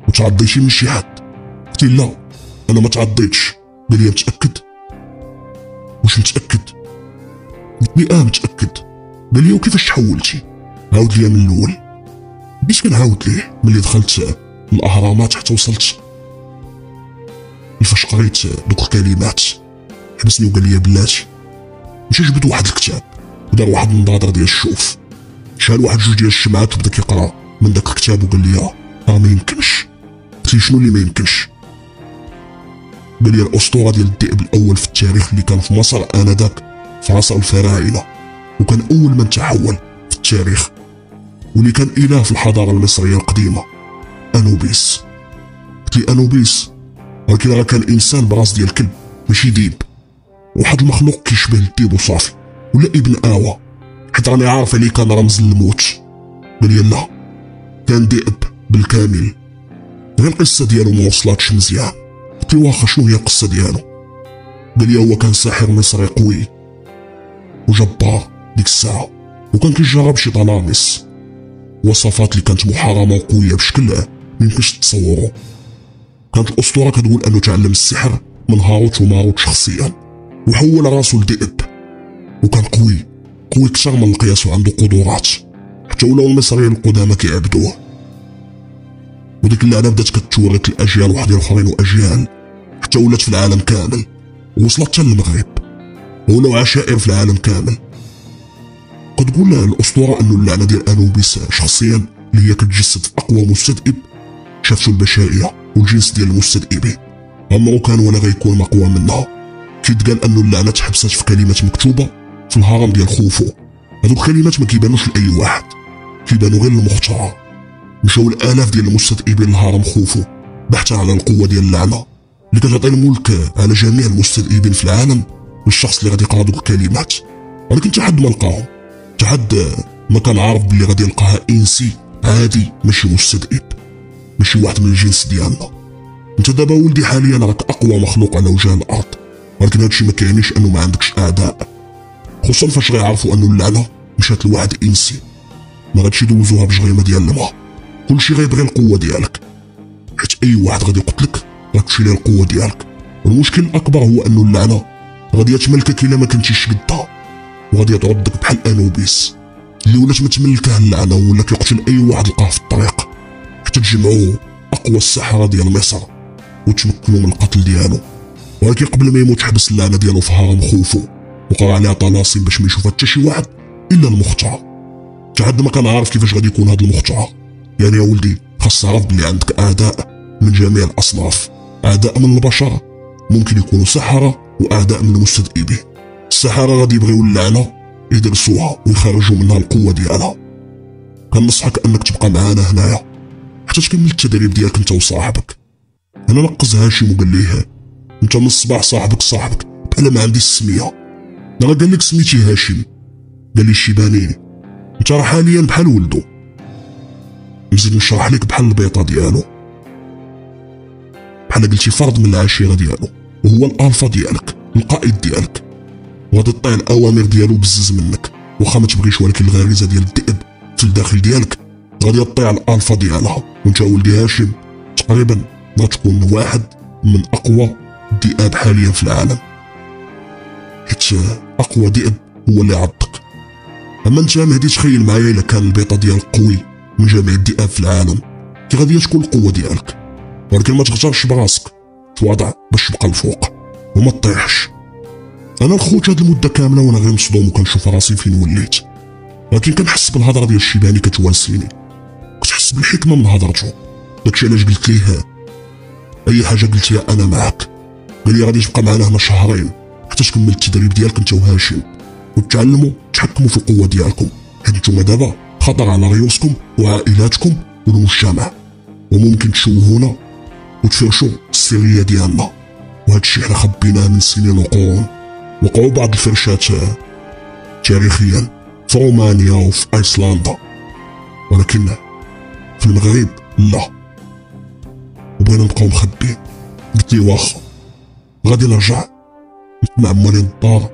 وتعضيتي من شي حد. قلت لي لا انا ما تعضيتش. قال لي متاكد؟ واش متاكد؟ قلت لي متاكد. قال لي وكيفاش تحولتي؟ عاود لي من الاول. بديت كنعاود ليه ملي دخلت الاهرامات حتى وصلت فاش قريت دوك الكلمات حبسني وقال لي بلاتي. مشى جبد واحد الكتاب ودار واحد النظاظر ديال الشوف، شال واحد جوج ديال الشمعات وبدا كيقرا من داك الكتاب وقال لي ما يمكنش. قلت لي شنو اللي ما يمكنش؟ قال لي الاسطوره ديال الذئب الاول في التاريخ اللي كان في مصر انذاك في عصر الفراعنه، وكان اول من تحول في التاريخ، واللي كان اله في الحضاره المصريه القديمه، انوبيس. قلت لي انوبيس؟ ولكن راه كان انسان براس ديال الكلب ماشي ديب، واحد المخلوق كيشبه الديب وصافي، ولا ابن آوى، حيت راني عارف عليه كان رمز للموت. قال لي لا كان ذئب بالكامل، غير القصه ديالو ما وصلاتش مزيان. قلت له واخا شنو هي القصه ديالو؟ قال لي هو كان ساحر مصري قوي وجبار ديك الساعه، وكان كيجرب شي طلاميس، وصفات اللي كانت محرمه وقويه بشكل ما يمكنش تتصوروا. كانت الاسطوره كتقول انه تعلم السحر من هاروت وماروت شخصيا، وحول راسو لذئب، وكان قوي كثر من القياس وعنده قدرات، حتى ولاو المصريين القدامى كيعبدوه. وديك اللعنه بدات كتورث الاجيال وحدين اخرين واجيال، حتى ولات في العالم كامل، ووصلت حتى للمغرب ولاو عشائر في العالم كامل. كتقول الاسطوره انه اللعنه ديال انوبيس شخصيا اللي هي كتجسد في اقوى مستذئب شافتو البشريه، والجنس ديال المستذئبين عمرو كان ولا غيكون مقوى منها. كيتقال انه اللعنه تحبست في كلمات مكتوبه في الهرم ديال خوفو. هذوك الكلمات ما كيبانوش لاي واحد، كيبانو غير للمختار. مشاو الالاف ديال المستذئبين لهرم خوفو بحثا على القوه ديال اللعنه اللي كتعطي الملك على جميع المستذئبين في العالم للشخص اللي غادي يقرا دوك الكلمات. ولكن حتى حد ما لقاهم، حتى حد ما كان عارف بلي غادي يلقاها انسي عادي، ماشي مستذئب، ماشي واحد من الجنس ديالنا. انت دابا ولدي حاليا راك اقوى مخلوق على وجه الارض، ولكن هادشي ما كيعنيش انه ما عندكش اعداء، خصوصا فاش غيعرفوا انه اللعنه مشات لواحد انسي. ما غاديش يدوزوها بجغيمه ديال الماء، كلشي غيبغي القوه ديالك، حيت اي واحد غادي يقتلك راك تمشي ليه القوه ديالك. والمشكل الاكبر هو انه اللعنه غادي تملكك الا ما كنتيش قدها، وغادي تعضك بحال انوبيس اللي ولات متملكه اللعنه ولا كيقتل اي واحد لقاه في الطريق، حتى تجمعوا اقوى السحره ديال مصر وتمكنوا من القتل ديالو. ولكن قبل ما يموت حبس اللعنه ديالو في هرم خوفو وقرا عليها طلاسم باش ما يشوفها حتى شي واحد الا المختار. حتى حد ما كان عارف كيفاش غادي يكون هذا المختار. يعني يا ولدي خاص تعرف بلي عندك اعداء من جميع الاصناف، اعداء من البشر ممكن يكونوا سحره، واعداء من المستذئبين. السحره غادي يبغيو اللعنه يدرسوها ويخرجوا منها القوه ديالها. كنصحك انك تبقى معانا هنايا حتى تكمل التدريب ديالك انت وصاحبك. انا نقز هاشم وقال ليه انت من الصباح صاحبك بحال ما عندي السميه. انا قال لك سميتي هاشم، قال لي الشيباني انت راه حاليا بحال ولدو، نزيد نشرح لك بحال البيطه ديالو، بحال قلتي فرد من العشيره ديالو، وهو الالفا ديالك، القائد ديالك، وغادي تطيع الاوامر ديالو بزز منك واخا ما تبغيش. ولكن الغريزه ديال الذئب في الداخل ديالك غادي تطيع الالفا ديالها. وانت ولدي هاشم تقريبا غتكون واحد من اقوى الذئاب حاليا في العالم، حيت اقوى ذئب هو اللي عضك. اما انت مهدي تخيل معايا الا كان البيطه ديالك قوي من جميع الذئاب في العالم كي غادي تكون القوه ديالك. ولكن ما تغترش براسك، تواضع باش تبقى الفوق وما تطيحش. انا الخوت هاد المده كامله وانا غير مصدوم وكنشوف راسي فين وليت، ولكن كنحس بالهضره ديال الشيباني كتوالسيني، كتحس بالحكمه من هضرته. داكشي علاش قلت ليه اي حاجه قلتيها انا معاك. قال لي غادي تبقى معنا هنا شهرين حتى تكمل التدريب ديالك انت وهاشم، وتتعلموا تحكموا في القوه ديالكم، حيت نتوما دابا خطر على ريوسكم وعائلاتكم والمجتمع، وممكن تشوهونا وتفرشوا السريه ديالنا. وهذا الشيء حنا خبيناه من سنين وقرون. وقعوا بعض الفرشات تاريخيا في رومانيا وفي ايسلندا، ولكن في المغرب لا، وبغينا نبقاو مخبين. قلت لي واخا غادي نرجع مع موالين الدار،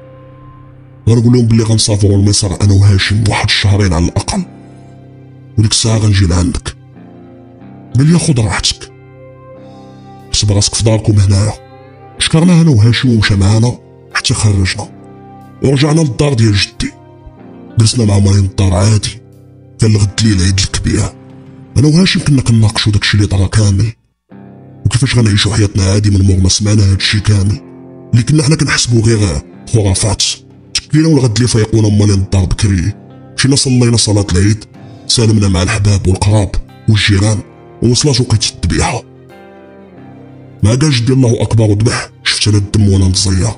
غنقول لهم بلي غنسافروا لمصر انا وهاشم واحد الشهرين على الاقل، وديك الساعه غنجي لعندك. قال لي خذ راحتك، حسب راسك في داركم هنايا. شكرناه انا وهاشم ومشى معانا حتى خرجنا ورجعنا للدار ديال جدي. جلسنا مع موالين الدار عادي، قال الغد ليل عيد الكبير. انا وهاشم كنا كنناقشوا داكشي اللي طرا كامل، وكيفاش غنعيشوا حياتنا عادي من مور ما سمعنا هادشي كامل اللي كنا حنا كنحسبوا غير خرافات. تكلينا والغد اللي فيقونا موالين الدار بكري، مشينا صلينا صلاه العيد، سالمنا مع الحباب والقراب والجيران، ووصلات وقيت الذبيحه. ما قال جدي الله اكبر وذبح، شفت انا الدم وانا متزير،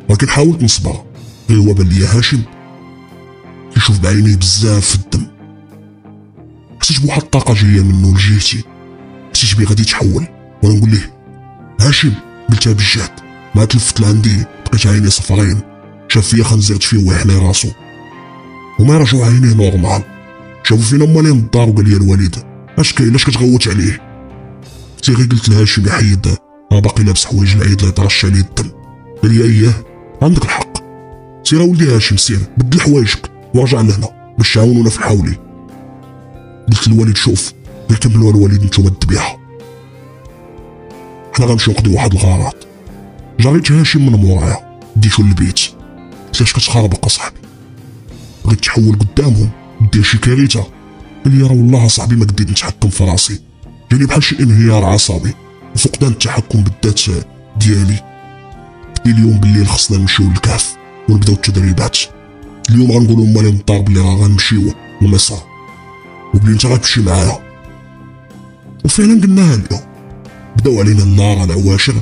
ولكن حاولت نصبر. غير هو بان ليا هاشم كيشوف بعينيه بزاف في الدم، حسيت بواحد الطاقه جايه منه لجهتي، حسيت بيه غادي يتحول. وانا نقول ليه هاشم، قلتها بالجهد، ما تلفت لعندي بقيت عيني صفرين، شاف فيا خنزير فيه ويحني راسو، وما رجعوا عينيه نورمال. شافوا فينا موالين الدار وقال لي الوالد اش كاين، اش كتغوت عليه؟ كنت غير قلت لهاشم يا حيد راه باقي لابس حوايج العيد لا يطرش عليه الدم. قال لي اييه عندك الحق، سير ولدي هاشم سير بدل حوايجك ورجع لهنا باش تعاونونا في الحولي. قلت للوالد شوف غير كملوا الوالد نتوما الذبيحه، حنا غنمشيو نقضيو واحد الغارات. جريت هاشم من مورايا ديتو للبيت، قلت لاش كتخربق اصاحبي، بغيت تحول قدامهم دير شي كارثه. قال لي راه والله اصاحبي ما قديت نتحكم في راسي، جاني بحال شي انهيار عصبي وفقدان التحكم بالذات ديالي. اليوم بالليل خصنا نمشيو للكهف ونبداو التدريبات. اليوم غنقولوا لمالي الدار بلي راه غنمشيو لمصر وبلي انت غتمشي معايا. وفعلا قلناها اليوم. بداو علينا النار العواشر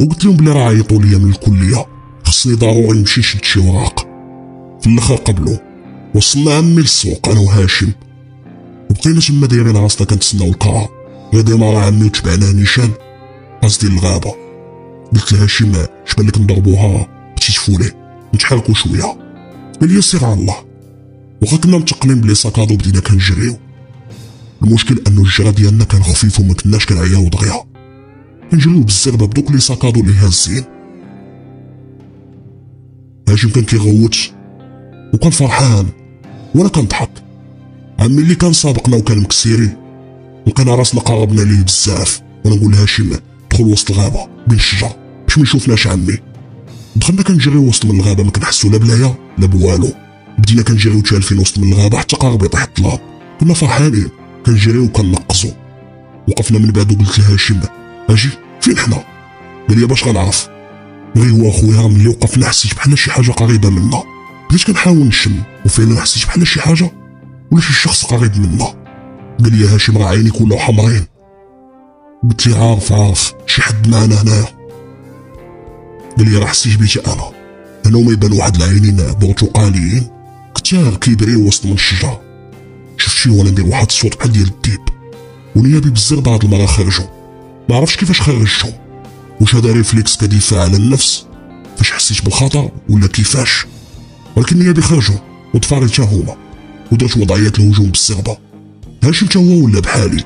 وقلت لهم بلي راه عيطوا ليا من الكليه خصني ضروري نمشي نشد شي وراق. في الاخر قبلوا. وصلنا عمي للسوق انا وهاشم وبقينا تما دايرين راسنا كنتسناو الكار. غدا ما راه عمي وتبعنا نيشان قصدي الغابه. قلت لهاشم شبان لك نضربوها بغيتي تفولي نتحركوا شويه. قال لي سير على الله. وخا كنا متقلين بلي ساكادو بدينا كنجريو. المشكل انه الجرا ديالنا كان خفيف وما كناش كنعياو دغيا كنجريو بالزربه بدوك لي ساكادو اللي هازين. هاشم كان كيغوت وكان فرحان وانا كنضحك. عمي اللي كان سابقنا وكان مكسيري لقينا راسنا قربنا ليه بزاف وانا نقول لهاشم دخل وسط الغابه بين الشجر باش ما يشوفناش عمي. دخلنا كنجريو وسط من الغابه ما كنحسو لا بلايا لا بوالو. بدينا كنجريو تالفين وسط من الغابه حتى قارب يطيح الظلام. كنا فرحانين كنجريو وكننقزو. وقفنا من بعد وقلت لهاشم اجي فين حنا؟ قال لي باش غنعرف. غير هو اخويا ملي وقفنا حسيت بحال شي حاجه قريبه منا. بديت كنحاول نشم وفعلا حسيت بحال شي حاجه ولا شي شخص قريب منا. قال لي هاشم راه عينيك ولاو حمرين. قلت لي عارف شي حد معنا هنايا. قال لي راه حسيت بيتي انا وما يبان واحد العينين برتقاليين كتار كيبريو وسط من الشجره. شفت شي وانا ندير واحد الصوت بحال ديال الديب ونيابي بزاف هاد المره خرجوا. ما عرفتش كيفاش خرجتهم واش هذا ريفليكس كدفاع على النفس فاش حسيت بالخطر ولا كيفاش، ولكن نيابي خرجوا وطفاري حتى هما ودرت وضعيه الهجوم بالزربه. هاشم تا هو ولا بحالي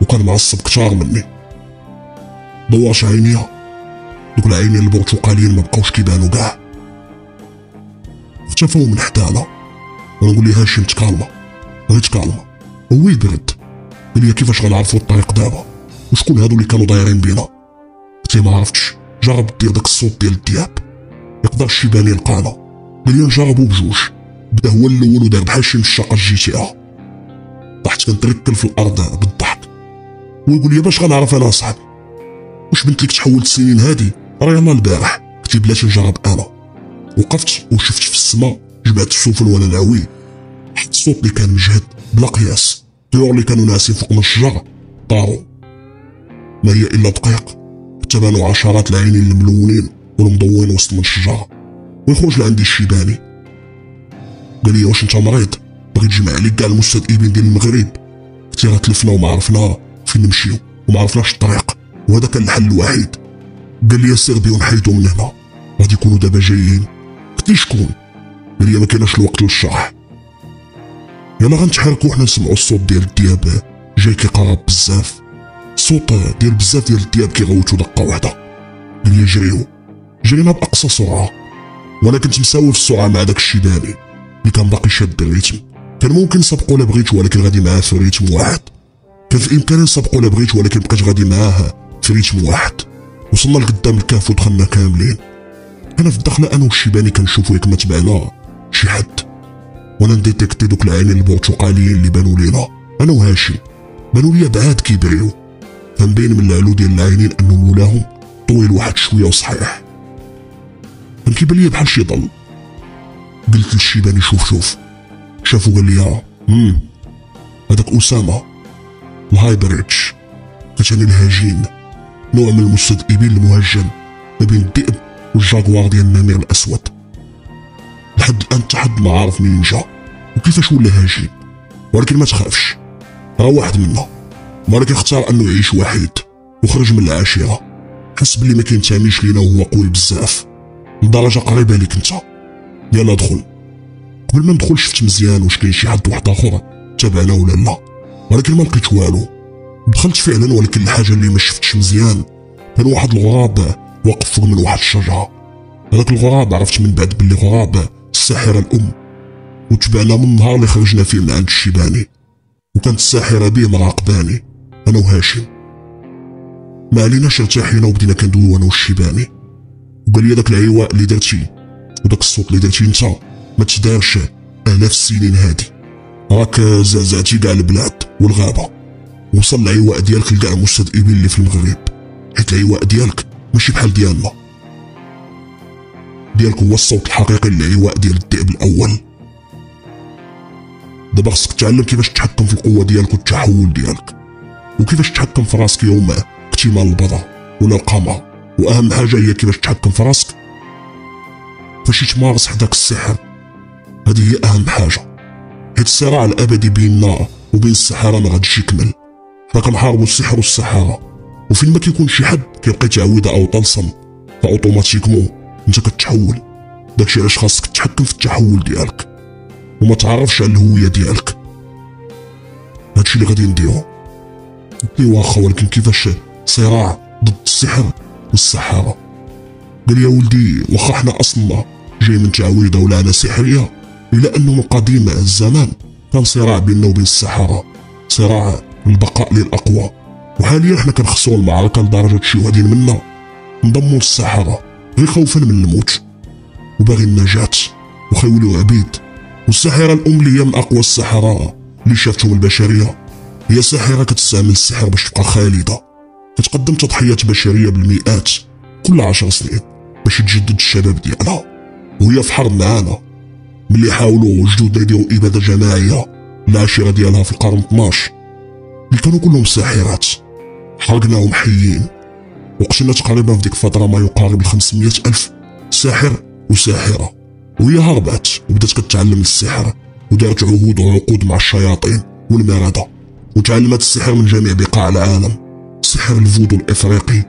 وكان معصب كتار مني. دورت عينيا دوك العينين البرتقاليين ما بقاوش كيبانو كاع اختفاو من حدانا. ونقول لي هاشم تكالما غير تكالما هو يبرد. قال لي كيفاش غنعرفوا الطريق دابا وشكون هادو اللي كانوا دايرين بينا؟ قلت ما عرفتش. جرب دير داك الصوت ديال الدياب يقدر شي باني لقانا. قال لي نجربو بجوج. بدا هو الاول ودار بحال شي مشاقه GTA. طحت كنتركل في الارض بالضحك. ويقول لي باش غنعرف انا صاحبي واش بنت لك تحولت السنين هادي راه يلاه البارح. قلت بلاتي نجرب انا. وقفت وشفت في السماء جبعت السفن ولا العوي. حتى الصوت اللي كان مجهد بلا قياس. الطيور اللي كانوا ناسين فوق من الشجر طاروا. ما هي الا دقائق حتى بانوا عشرات العينين الملونين والمضوين وسط من الشجره. ويخرج لعندي الشيباني قال لي واش انت مريض بغيت تجمع عليك كاع المستذئبين ديال المغرب؟ قلت راه تلفنا وما عرفنا فين نمشيو وما عرفناش الطريق وهذا كان الحل الوحيد. قال لي سير بيهم حيدو من هنا غادي يكونوا دابا جايين. قلت لي شكون؟ قال لي ما كايناش الوقت للشرح. يلا غنتحركوا وحنا نسمعوا الصوت ديال الدياب جاي كيقرب بزاف. الصوت ديال بزاف ديال الدياب كيغوتوا دقه واحده. قال لي جريو. جرينا باقصى سرعه وانا كنت مساوي في السرعه مع داك الشيباني اللي كان باقي شاد الريتم. كان ممكن نسبقو لا بغيت ولكن غادي معاه في ريتم واحد. كان في الامكان نسبقو لا بغيت ولكن بقيت غادي معاه في ريتم واحد. وصلنا لقدام الكهف ودخلنا كاملين. انا في الدخله انا والشيباني كنشوفو ياك ما تبعنا شي حد. وانا نديتيكتي دوك العينين البرتقاليين اللي بانوا لينا انا وهاشم. بانوا ليا بعاد كيبريو. فنبين من العلو ديال العينين انه مولاهم طويل واحد شويه وصحيح. كان كيبان ليا بحال شي ظل. قلت للشيباني شوف شافو قال لي هذاك اسامه الهايبريدج كتعني الهجين نوع من المستذئبين المهجن ما بين الذئب والجاكوار ديال النمر الاسود. لحد الان حتى حد ما عارف منين جا وكيفاش ولا هجين. ولكن ما تخافش راه واحد منا ولكن اختار انه يعيش وحيد وخرج من العشيره. حس بلي ما كينتميش لينا وهو قوي بزاف لدرجه قريبه ليك انت. يلا دخل. قبل ما ندخل شفت مزيان واش كاين شي حد واحد اخر تابعنا ولا لا ولكن ما لقيت والو. دخلت فعلا ولكن الحاجه اللي ما شفتش مزيان كان واحد الغراب واقف فوق من واحد الشجره. هذاك الغراب عرفت من بعد بلي غراب الساحره الام. وتبعنا من النهار اللي خرجنا فيه من عند الشيباني وكانت الساحره به مراقباني انا وهاشم. ما عليناش ارتاحينا وبدينا كندويو انا والشيباني. وقال لي داك العواء اللي درتي وداك الصوت اللي درتي انت ما تدارش الاف السنين هادي. راك زعزعتي كاع البلاد والغابه. وصل العواء ديالك لكاع المستذئبين اللي في المغرب حيت العواء ديالك ماشي بحال ديالنا. ديالك هو الصوت الحقيقي للعواء ديال الذئب الاول. دابا خصك تعلم كيفاش تتحكم في القوه ديالك والتحول ديالك، وكيفاش تتحكم في راسك يوم اكتمال البيضه ولا القمر. واهم حاجه هي كيفاش تتحكم في راسك فاش تمارس حداك السحر. هذه هي اهم حاجه، حيت الصراع الابدي بيننا وبين السحره ما غاديش يكمل. حنا كنحاربوا السحر والسحاره، وفين ما كيكون شي حد كيلقى تعويذه او طلسم فاوتوماتيكمون انت كتحول. داكشي علاش خاصك تتحكم في التحول ديالك وما تعرفش على الهويه ديالك. هادشي اللي غادي نديرو. قلت لي واخا، ولكن كيفاش صراع ضد السحر والسحاره؟ قال يا ولدي، واخا حنا اصلنا جاي من تعويذه ولعنه سحريه، الا انه من قديم الزمان كان صراع بيننا وبين السحره، صراع البقاء للاقوى. وحاليا حنا كنخسروا المعركه لدرجه شي وحدين منا انضموا للسحره غير خوفا من الموت وباغي النجاة وخيوليو عبيد. والساحره الام اللي هي من اقوى السحره اللي شافتهم البشريه، هي ساحره كتستعمل السحر باش تبقى خالده، كتقدم تضحيات بشريه بالمئات كل 10 سنين باش تجدد الشباب ديالها. وهي في حرب معانا ملي حاولوا جدودنا يديروا اباده جماعيه العشيره ديالها في القرن 12 اللي كانوا كلهم ساحرات، حرقناهم حيين وقتلنا تقريبا في ديك الفتره ما يقارب 500,000 ساحر وساحره. وهي هربت وبدات كتعلم السحر ودارت عهود وعقود مع الشياطين والمرضى، وتعلمت السحر من جميع بقاع العالم، سحر الفودو الافريقي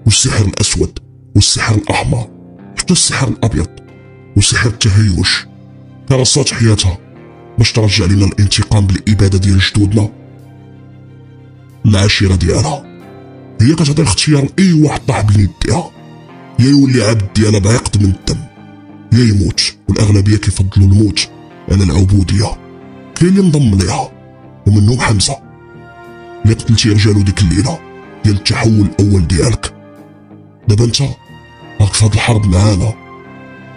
والسحر الاسود والسحر الاحمر حتى السحر الابيض وسحر التهيوش. كرست حياتها باش ترجع لنا الانتقام بالاباده ديال جدودنا العشيره ديالها. هي كتعطي الاختيار لاي واحد طاح بين يديها، يا يولي عبد ديالها بعقد من الدم يا يموت، والاغلبيه كيفضلوا الموت على العبوديه. كاين اللي انضم ليها ومنهم حمزه اللي قتلتي رجالو ديك الليله ديال التحول الاول ديالك. دابا انت راك في هاد الحرب معانا،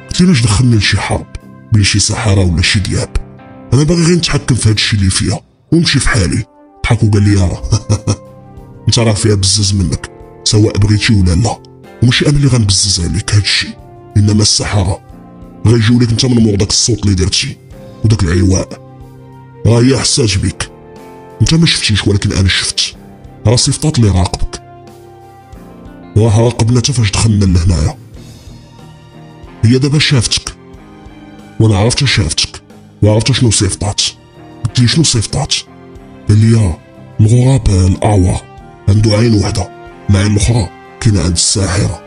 قلتي لاش دخلني لشي حرب بين شي سحاره ولا شي دياب؟ انا باغي غير نتحكم في هادشي اللي فيها ونمشي في حالي. ضحك وقال لي انت راه فيها بزاز منك سواء بغيتي ولا لا، وماشي انا اللي غنبزز عليك هادشي، انما السحاره غيجيو لك انت من مور داك الصوت اللي درتي وداك العواء. راه هي حسات بك، انت ما شفتيش ولكن انا شفت. راه صيفطات اللي راقبك، وراه راقبنا حتى فاش دخلنا لهنايا. هي دابا شافتك وانا عرفت شافتك وعرفت شنو صيفطات. قلت لي شنو صيفطات؟ قال لي الغراب الاعور عنده عين وحده، العين الاخرى كاينه عند الساحره.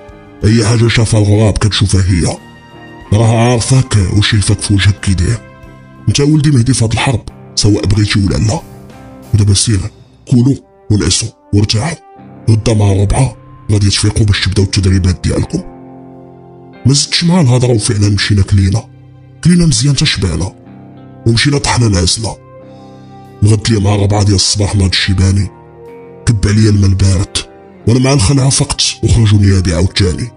اي حاجه شافها الغراب كتشوفها هي، راها عارفاك وشايفاك في وجهك كي داير. انت ولدي مهدي في هاد الحرب سواء بغيتي ولا لا. ودابا سير كولوا ونعسوا وارتاحوا، غدا مع الربعه غادي تفيقوا باش تبداو التدريبات ديالكم. ما زدتش مع الهضره، وفعلا مشينا كلينا مزيان حتى شبعنا، ومشينا طحنا نعسنا. غدت لي مع 4 ديال الصباح ناض الشيباني كب عليا الماء البارد، وانا مع الخلعه فقت وخرجوا نيابي عاوتاني.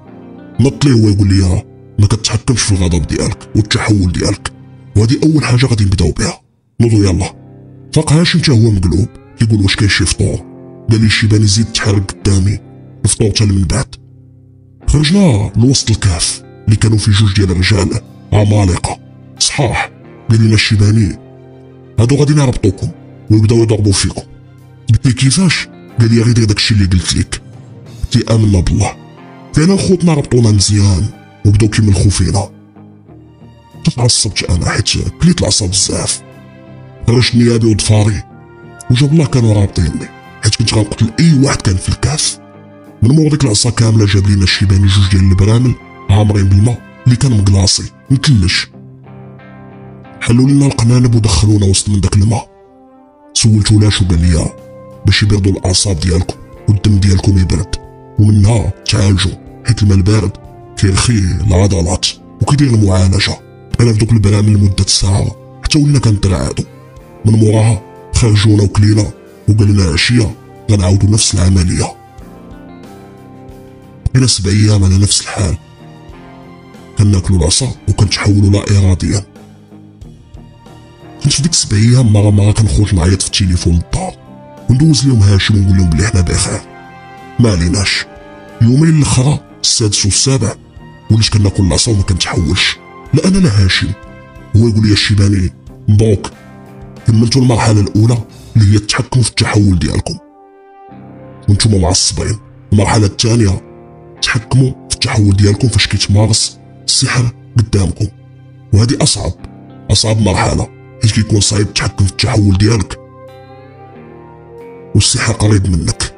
نط ليه هو يقول لي ما كتحكمش في الغضب ديالك والتحول ديالك، وهذه اول حاجه غادي نبداو بها. نوضوا يلا. فاق هاشم حتى هو مقلوب كيقول واش كاين شي فطور؟ قال لي الشيباني زيد تحرك قدامي الفطور حتى من بعد. خرجنا لوسط الكهف اللي كانوا فيه 2 ديال الرجال عمالقه صحاح. قال لنا الشيباني هادو غادي نربطوكم ويبداو يضربوا فيكم. قلت لي كيفاش؟ قال لي غير دير داكشي اللي قلت لك. قلت لي امنا بالله. فعلا خوتنا ربطونا مزيان وبداو كيملخو فينا. تعصبت انا حيت كليت العصا بزاف. خرجت نيابي وضفاري وجاب الله كانوا رابطيني حيت كنت غنقتل اي واحد كان في الكهف. من مور ديك العصا كامله جاب لينا الشيباني 2 ديال البرامل عامرين بالماء اللي كان مقلاصي مكلش. حلوا لنا القنانب ودخلونا وسط من داك الماء. سولتو لاش وقال لي باش يبردوا الاعصاب ديالكم والدم ديالكم يبرد، ومنها تعالجوا حيت الماء البارد كيرخي العضلات وكيدير المعالجه. بقينا في دوك البرامل لمده ساعه حتى ولينا كنترعادو. من موراها خرجونا وكلينا وقال لنا عشيه غنعاودوا نفس العمليه. بقينا 7 ايام على نفس الحال، كناكلوا العصا وكنتحولوا لا اراديا. كنت في ديك 7 ايام مره كنخرج نعيط في التليفون للدار وندوز لهم هاشم ونقول لهم بلي حنا بخير ما عليناش. يومين الاخرى السادس والسابع وليت كناكل العصا وما كنتحولش. لا انا لا هاشم. هو يقول لي الشيباني مبروك كملتوا المرحله الاولى اللي هي التحكم في التحول ديالكم وانتم معصبين. المرحله الثانيه تحكموا في التحول ديالكم فاش كيتمارس السحر قدامكم، وهذه اصعب مرحله حيت كيكون صعيب التحكم في التحول ديالك والسحر قريب منك.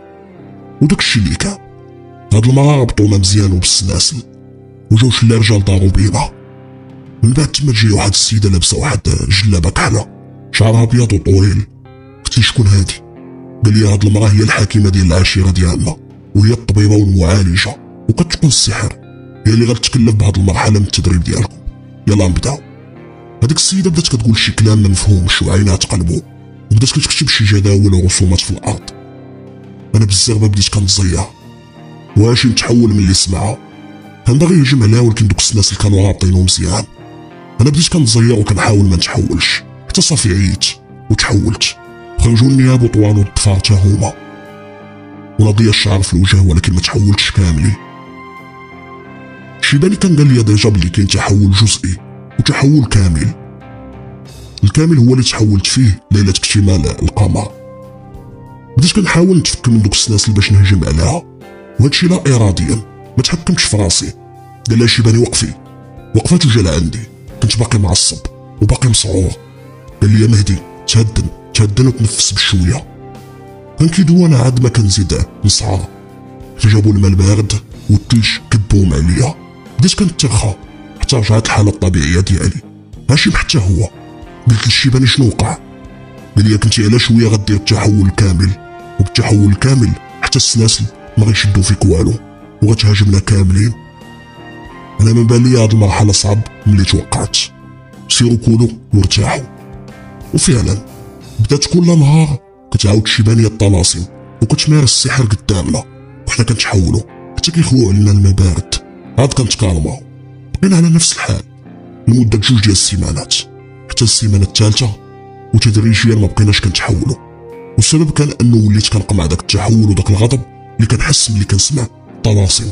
وداك الشيء اللي كان هاد المرة ربطونا مزيان وبالسلاسل وجاو شي رجال دارو بينا. من بعد تما تجي واحد السيدة لابسة واحد جلابة كحلة شعرها ابيض وطويل. قلت لي شكون هادي؟ قال لي هاد المرأة هي الحاكمة ديال العشيرة ديالنا وهي الطبيبة والمعالجة وكتقون السحر، هي اللي غتكلف بهاد المرحلة من التدريب ديالكم. يلا نبداو. هاديك السيدة بدات كتقول شي كلام ما مفهومش وعينها تقلبو وبدات كتكتب شي جداول ورسومات في الارض. انا بالزغبة بديت كنتزير وهاشم تحول من اللي سمعها. كان باغي يهجم عليها ولكن دوك السلاسل كانوا رابطينو مزيان. انا بديت كنتزير وكنحاول ما نتحولش حتى صافي عييت وتحولت. خرجوا النياب وطوال والضفار تا هما ونضيا الشعر في الوجه ولكن ما تحولتش كاملي. الشيباني كان قال لي ديجا بلي كاين تحول جزئي وتحول كامل. الكامل هو اللي تحولت فيه ليلة اكتمال القمر. بديت كنحاول نتفك من دوك السلاسل باش نهجم عليها وهادشي لا اراديا ما تحكمتش في راسي. قال لها الشيباني وقفي. وقفات وجا لعندي. كنت باقي معصب وباقي مسعور. قال لي يا مهدي تهدن وتنفس بشويه. كان كيدوانا عاد ما كنزيد نسعى. فجابوا الماء البارد والثلج كبوهم عليا. بديت كنترخى حتى رجعت الحاله الطبيعيه ديالي. هاشم حتى هو. قلت للشيباني شنو وقع؟ قال لي كنتي على شويه غدير التحول الكامل وبالتحول الكامل حتى السلاسل ما غيشدو فيك والو وغتهاجمنا كاملين. انا ما بان لي هاد المرحله صعب ملي توقعت. سيروا كولوا وارتاحوا. وفعلا بدات كل نهار كتعاود الشيبانيه الطلاسم وكتمارس السحر قدامنا وحنا كنتحولوا حتى كيخويو علينا الماء بارد. عاد كنتكالماو بقينا على نفس الحال لمده 2 ديال السيمانات حتى السيمانه الثالثه وتدريجيا ما بقيناش كنتحولوا. والسبب كان انه وليت كنقمع داك التحول وداك الغضب اللي كنحس ملي كنسمع طلاسم.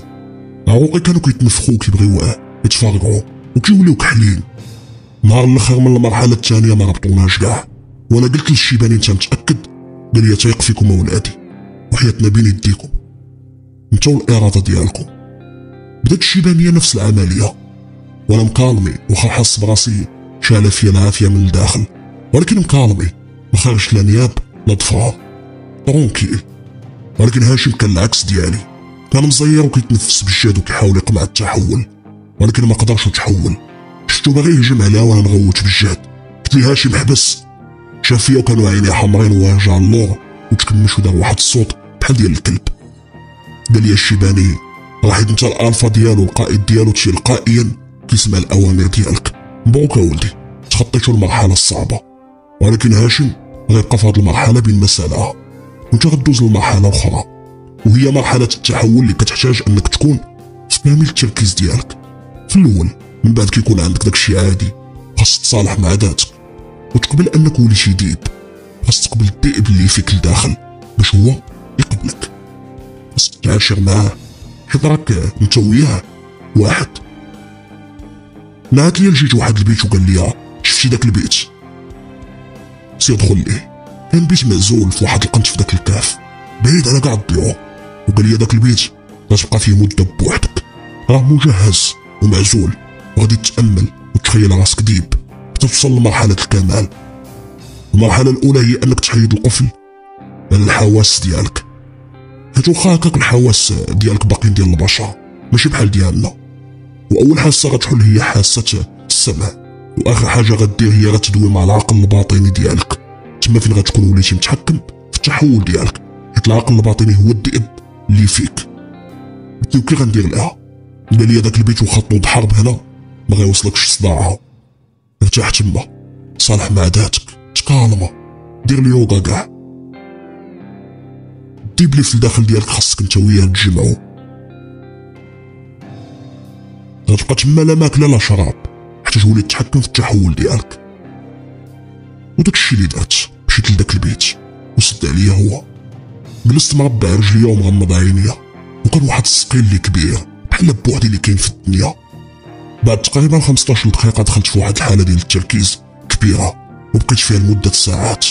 عروقي كانوا كيتنفخوا كيبغيو يتفرقعوا وكيوليو كحلين. نهار الاخر من المرحله الثانيه ما ربطوناش كاع وانا قلت للشيباني انت متاكد؟ قال لي تايق فيكم اولادي وحياتنا بين يديكم انت والاراده ديالكم. بدات الشيبانيه نفس العمليه وانا مكالمي وخا حاس براسي شاله فيا العافيه من الداخل ولكن مكالمي ما خرجش لا نياب لا ضفار طرونكيل. ولكن هاشم كان العكس ديالي. كان مزير وكيتنفس بالجهد وكيحاول يقمع التحول ولكن ما قدرش يتحول. شفتو باغي يهجم عليها وانا مغوت بالجهد. قلت لي هاشم حبس. شاف فيا وكانوا عينيه حمرين وواجع اللور وتكمش ودار واحد الصوت بحال ديال الكلب. قال لي الشيباني راه حيت انت الالفا ديالو القائد ديالو تلقائيا كيسمع الاوامر ديالك. مبروك اولدي تخطيتو المرحله الصعبه ولكن هاشم غيبقى في هاد المرحله بين مسالها وانت غدوز للمرحله اخرى وهي مرحله التحول اللي كتحتاج انك تكون في كامل التركيز ديالك. في الاول من بعد كيكون عندك داكشي عادي. خاص تصالح مع ذاتك وتقبل انك وليتي ديب. خاص تقبل الذئب اللي فيك لداخل باش هو يقبلك. خاص تعاشر معاه حيت راك انت وياه واحد. نعت لي لجيت واحد البيت وقال لي شفتي داك البيت سير دخل ليه. كان بيت معزول في واحد القنت في داك الكاف بعيد على كاع الضيوف. وقال لي داك البيت غتبقى فيه مده بوحدك راه مجهز ومعزول وغادي تتامل وتخيل راسك ديب حتى توصل لمرحله الكمال. المرحله الاولى هي انك تحيد القفل على الحواس ديالك حيت واخا هكاك الحواس ديالك باقيين ديال البشر ماشي بحال ديالنا. واول حاسه غتحل هي حاسه السمع واخر حاجه غدير هي غتدوي مع العقل الباطني ديالك. تما فين غتكون وليتي متحكم في التحول ديالك حيت العقل الباطني هو الذئب اللي فيك. قلت له كي غندير لها؟ قال لي داك البيت واخا تنوض حرب هنا ما غيوصلكش صداعها. ارتاح تما صالح مع ذاتك تكالما دير اليوغا كاع. الديب اللي في الداخل ديالك خاصك انت وياه تجمعو. غتبقى تما لا ماكله لا شراب حتى تولي تتحكم في التحول ديالك. وداكشي اللي درت مشيت لداك البيت وسد عليا هو. جلست مربع رجليا ومغمض عينيا وكان واحد السقيل اللي كبير بحال بوحدي اللي كاين في الدنيا. بعد تقريبا 15 دقيقه دخلت في واحد الحاله ديال التركيز كبيره وبقيت فيها لمده ساعات.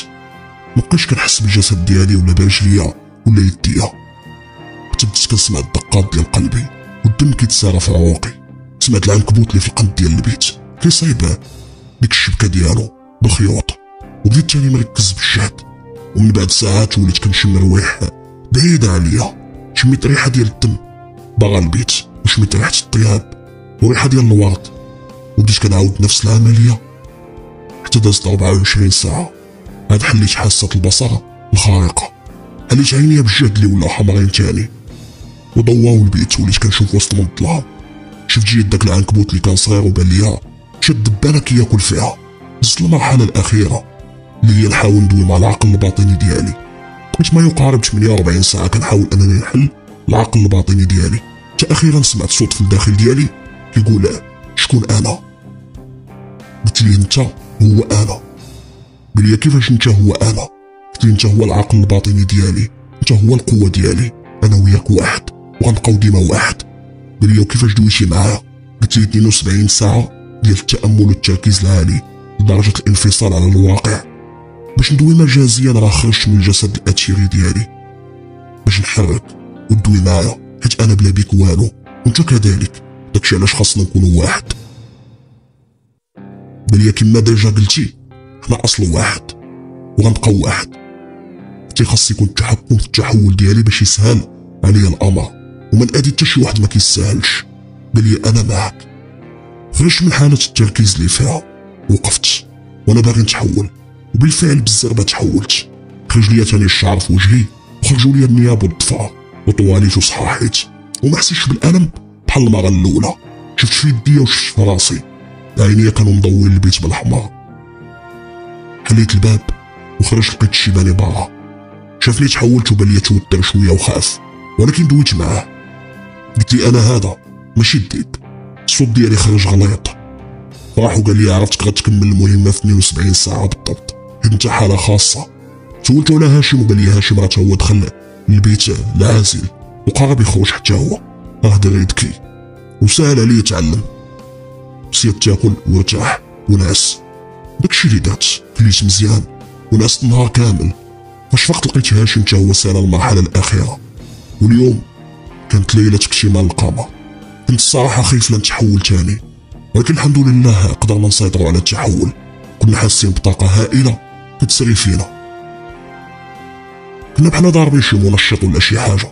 مبقيتش كنحس بالجسد ديالي ولا برجليا ولا يديا، حتى بديت كنسمع الدقات ديال قلبي والدم كيتسارى في عروقي. سمعت العنكبوت اللي في القنت ديال البيت كيصايب ديك الشبكه ديالو بالخيوط، وبديت تاني مركز بالجهد. ومن بعد ساعات وليت كنشم روايح بعيده عليا، شميت ريحه ديال الدم باغا البيت، وشميت ريحه الطياب وريحه ديال الورد، وبديت كنعاود نفس العمليه حتى دازت 24 ساعه. عاد حليت حاسه البصر الخارقه، حليت عينيا بالجهد اللي ولاو حمرين تاني وضواو البيت. وليت كنشوف وسط من الظلام، شفت جيت داك العنكبوت اللي كان صغير وبان ليا شاد دبانه كياكل فيها. دزت المرحله الاخيره اللي هي نحاول ندوي مع العقل الباطني ديالي. بقيت ما يقارب 48 ساعه كنحاول انني نحل العقل الباطني ديالي، حتى اخيرا سمعت صوت في الداخل ديالي كيقول شكون انا؟ قلت لي انت هو انا. قال لي كيفاش انت هو انا؟ قلت لي انت هو العقل الباطني ديالي، انت هو القوه ديالي، انا وياك واحد وغنبقاو ديما واحد. قال لي وكيفاش دويتي معايا؟ قلت لي 72 ساعه ديال التامل والتركيز العالي لدرجه الانفصال على الواقع. باش ندوي مجازيا راه خرجت من الجسد الاثيري ديالي باش نحرك وتدوي معايا، حيت انا بلا بيك والو وانت كذلك، داكشي علاش خاصنا نكونوا واحد. قال لي كما ديجا قلتي حنا اصل واحد وغنبقاو واحد، حتى خاص يكون التحكم في التحول ديالي باش يسهل عليا الامر، وما نادي حتى شي واحد ما كيسهلش. قال لي انا معك. خرجت من حاله التركيز اللي فيها، وقفت وانا باغي نتحول، وبالفعل بالزربه تحولت. خرج ليا تاني الشعر في وجهي، وخرجوا ليا النياب والضفار وطواليت وصحاحيت، وما حسيتش بالالم بحال المره الاولى. شفت في يديا وشفت في راسي، عينيا كانوا مضوين البيت بالحمار. حليت الباب وخرجت لقيت الشيباني برا، شافني تحولت وبان ليا توتر شويه وخاف، ولكن دويت معاه. قلت لي انا هذا ماشي ديك. الصوت ديالي خرج غليط، راح وقال لي عرفتك غتكمل المهمه في 72 ساعه بالضبط، حيت انت حاله خاصه. سولته على هاشم وقال لي هاشم راه هو دخل للبيت العازل وقرب يخرج حتى هو، راه داير يذكي وسهل عليه يتعلم. سير تاكل وارتاح ونعس. داكشي اللي درت، كليت مزيان ونعست النهار كامل. فاش فقت لقيت هاشم تا هو سال المرحله الاخيره، واليوم كانت ليله اكتمال القمر. كنت الصراحه خايف لا نتحول تاني، ولكن الحمد لله قدرنا نسيطروا على التحول. كنا حاسين بطاقه هائله كتسري فينا، كنا بحال ضاربين شي منشط ولا شي حاجه.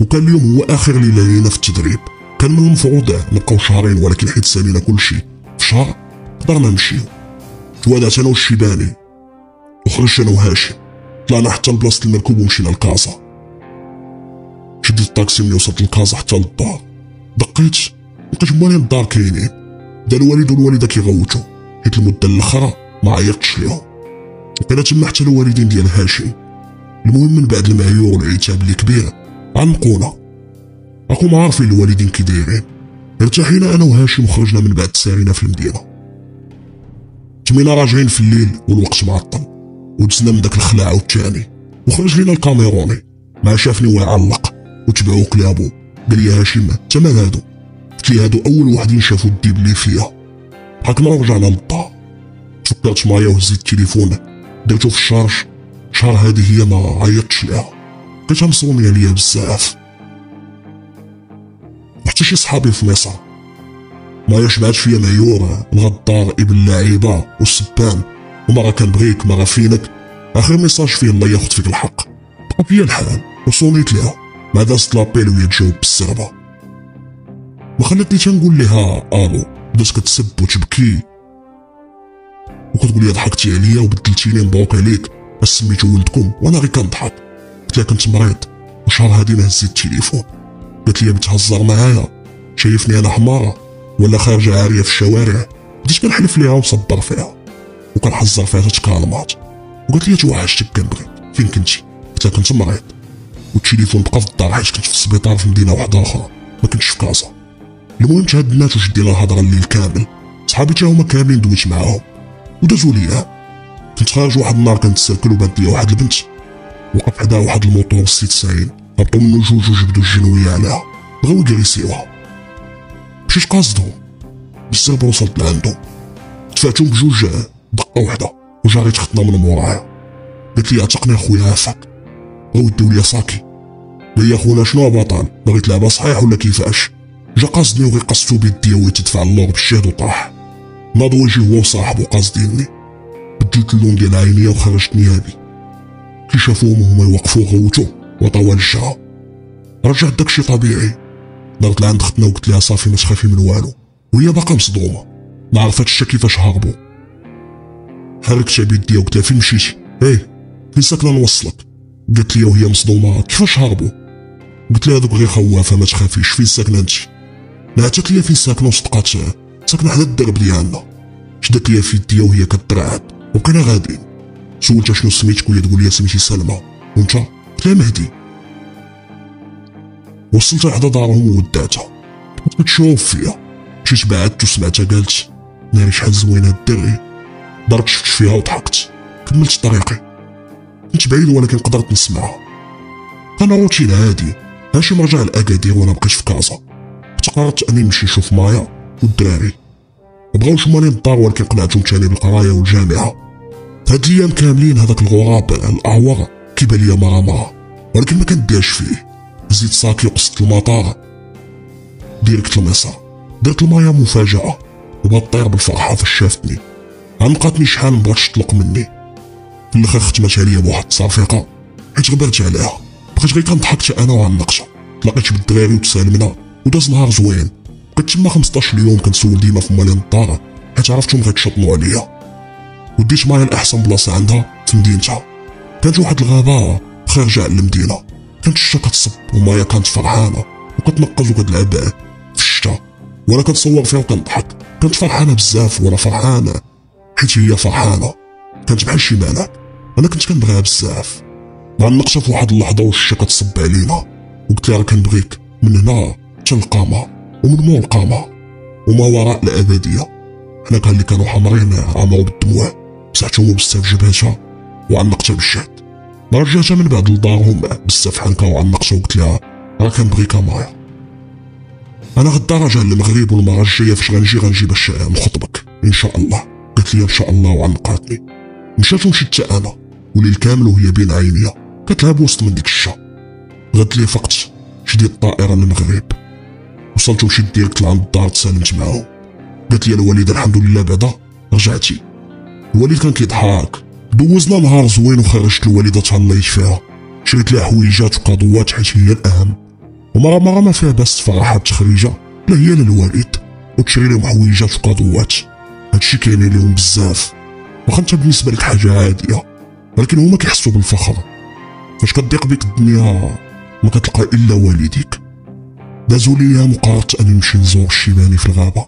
وكان اليوم هو اخر ليله لينا في التدريب. كان من المفروض نبقاو شهرين، ولكن حيت سالينا كلشي في شهر قدرنا نمشيو. توادعت انا والشيباني وخرجت انا وهاشم، طلعنا حتى لبلاصه المركوب ومشينا لكازا. شديت الطاكسي من وسط الكازا حتى للدار، دقيت لقيت موالين الدار كاينين. بدا الوالد والوالده كيغوتوا حيت المده الاخرى ما عيطتش ليهم، وكان تما حتى الوالدين ديال هاشم. المهم من بعد المعيور والعتاب اللي كبير عنقونا. راكم عارفين الوالدين كي دايرين. ارتاحينا انا وهاشم وخرجنا من بعد سارينا في المدينه. تمينا راجعين في الليل والوقت معطل، ودزنا من داك الخلاع عاوتاني، وخرج لينا الكاميروني ما شافني ويعلق وتبعو كلابو. قال لي هاشم انت مال هادو؟ قلت لي هادو اول وحدين شافوا الديب اللي فيا. ضحكنا ورجعنا للدار. تفكرت معايا وهزيت التليفون درتو في الشارج. شهر هادي هي ما عيطتش ليها، بقيتها مصونيه ليا بزاف. وحتى شي صحابي في مصر ما شبعتش فيا معيور الغدار ابن اللعيبه والسبان، ومرة كنبغيك مرة فينك. اخر ميساج فيه الله ياخذ فيك الحق. بقى فيا الحال وصونيت ليها، ما دازت لابيل وهي تجاوب بالسربه. ما خلاتني تنقول لها الو، بدات كتسب وتبكي وكتقول لي ضحكتي عليا وبدلتيني مبروك عليك باش سميتو ولدكم، وانا غير كنضحك. قلت لها كنت مريض وشهر هادي ما هزيت التليفون. قالت لي بتهزر معايا، شايفني انا حماره ولا خارجه عاريه في الشوارع؟ بديت كنحلف ليها ومصبر فيها وكنحذر فيها تتكالمات. وقالت لي توحشتك كنبغيك، فين كنتي؟ قلت لها كنت مريض والتليفون بقى في الدار حيت كنت في السبيطار في مدينه واحده اخرى، ما كنتش في كازا. المهم تهدنات وشدينا الهضره الليل كامل. صحابي تا هما كاملين دويت معاهم ودازوا ليا. كنت خارج واحد النهار كنتسركل وبانت ليا واحد البنت وقف حداها واحد الموطور سي 90، هبطوا منو جوج وجبدوا الجنويه عليها، بغاو يكريسيوها. مشيت قاصدهم بالسرب وصلت لعندهم، دفعتهم بجوج دقه وحده وجاريت خطنا من مورايا. قالت لي عتقني اخويا عافاك، بغاو يديو ليا صاكي. قال لي اخونا شنو بطل، باغي تلعبها صحيح ولا كيفاش؟ جا قاصدني وغي قصتو بيديا وهي تدفع اللور بالشهد وطاح. ناض وجهي هو وصاحبو قاصديني، بدلت اللون ديال عينيا وخرجت نيابي. كي شافوهم هما يوقفوا غوتو وطاو الجهه. رجعت داكشي طبيعي، دارت لعند ختنا وقلت لها صافي ما تخافي من والو، وهي باقا مصدومه ما عرفتش حتى كيفاش هربوا. حركتها بيديا وقلت لها فين مشيتي؟ فين ساكنه نوصلك؟ قالت لي وهي مصدومه كيفاش هربوا؟ قلت لها هذوك غير خوافه ما تخافيش، فين ساكنه انت؟ نعتت ليا فين ساكنه وصدقات ساكنه حدا الدرب ديالنا. شدت ليا في يديا وهي كترعد وبقينا غاديين. سولتها شنو سميتك وهي تقول لي سميتي سلمى، وانت؟ قلت لها مهدي. وصلتها حدا دارهم وودعتها، كنت كتشوف فيا. مشيت بعدت وسمعتها قالت ناري شحال زوينه الدري. ضربت شفت فيها وضحكت، كملت طريقي. كنت بعيد ولكن قدرت نسمعها. انا روتين عادي، هاشم رجع لاكادير وانا بقيت في كازا. قررت اني نمشي نشوف مايا والدراري. بغاو شمالين الدار ولكن قنعتهم تاني بالقرايه والجامعه. هاد الايام كاملين هذاك الغراب الاعور كيبان ليا مرة ولكن ما كنديرش فيه. زيد صاكي وقصت المطار ديريكت المصر. درت لمايا مفاجاه وبغات طير بالفرحه فاش شافتني. عنقاتني شحال مبغاتش تطلق مني. في الاخر ختمت عليا بواحد التصافيقه حيت غبرت عليها. بقيت غير كنضحك انا وعنقتها. تلاقيت بالدراري وتسالمنا وداز نهار زوين. بقيت تما 15 يوم كنسول ديما في مالين الدار حيت عرفتهم غيتشطنوا عليا. وديت مايا لاحسن بلاصه عندها في مدينتها. كانت واحد الغابه خارجه على المدينه. كانت الشتا كتصب ومايا كانت فرحانه وكتنقز وكتلعب في الشتا وانا كنصور فيها وكنضحك. كانت فرحانه بزاف وانا فرحانه حيت هي فرحانه. كانت بحال شي ملاك. انا كنت كنبغيها بزاف. عنقتها في واحد اللحظه والشتا كتصب علينا وقلت لها كنبغيك من هنا حتى القامه ومن مور القامه وما وراء الابديه. حنا كان اللي كانوا حمرين عمرو بالدموع مسحتهم بزاف جبهتها وعنقتها بالشهد. رجعتها من بعد لدارهم بزاف حنكه وعنقتها وقلت لها راه كنبغيك مايا. انا غدا راجع للمغرب والمره الجايه فاش غنجي باش نخطبك ان شاء الله. قالت لي ان شاء الله وعنقاتني. مشات ومشيت حتى انا وليل كامل وهي بين عينيا كتلعب وسط من ديك الشا. غدت لي فقت شديت الطائره للمغرب. وصلت ومشيت ديريكت لعند الدار تسالمت معاهم. قالت لي الوالده الحمد لله بعدا رجعتي. الوالد كان كيضحك. دوزنا نهار زوين وخرجت الوالده تهليت فيها. شريت لها حويجات وقاضوات حيت هي الاهم. ومره ما فيها باس تفرحها بتخريجه لا هي لا الوالد وتشري لهم حويجات وقاضوات. هادشي كاين لهم بزاف واخا انت بالنسبه لك حاجه عاديه ولكن هما كيحسوا بالفخر. فاش كتضيق بك الدنيا ما كتلقى الا والديك. دازو ليام وقررت اني نمشي نزور الشيباني في الغابه.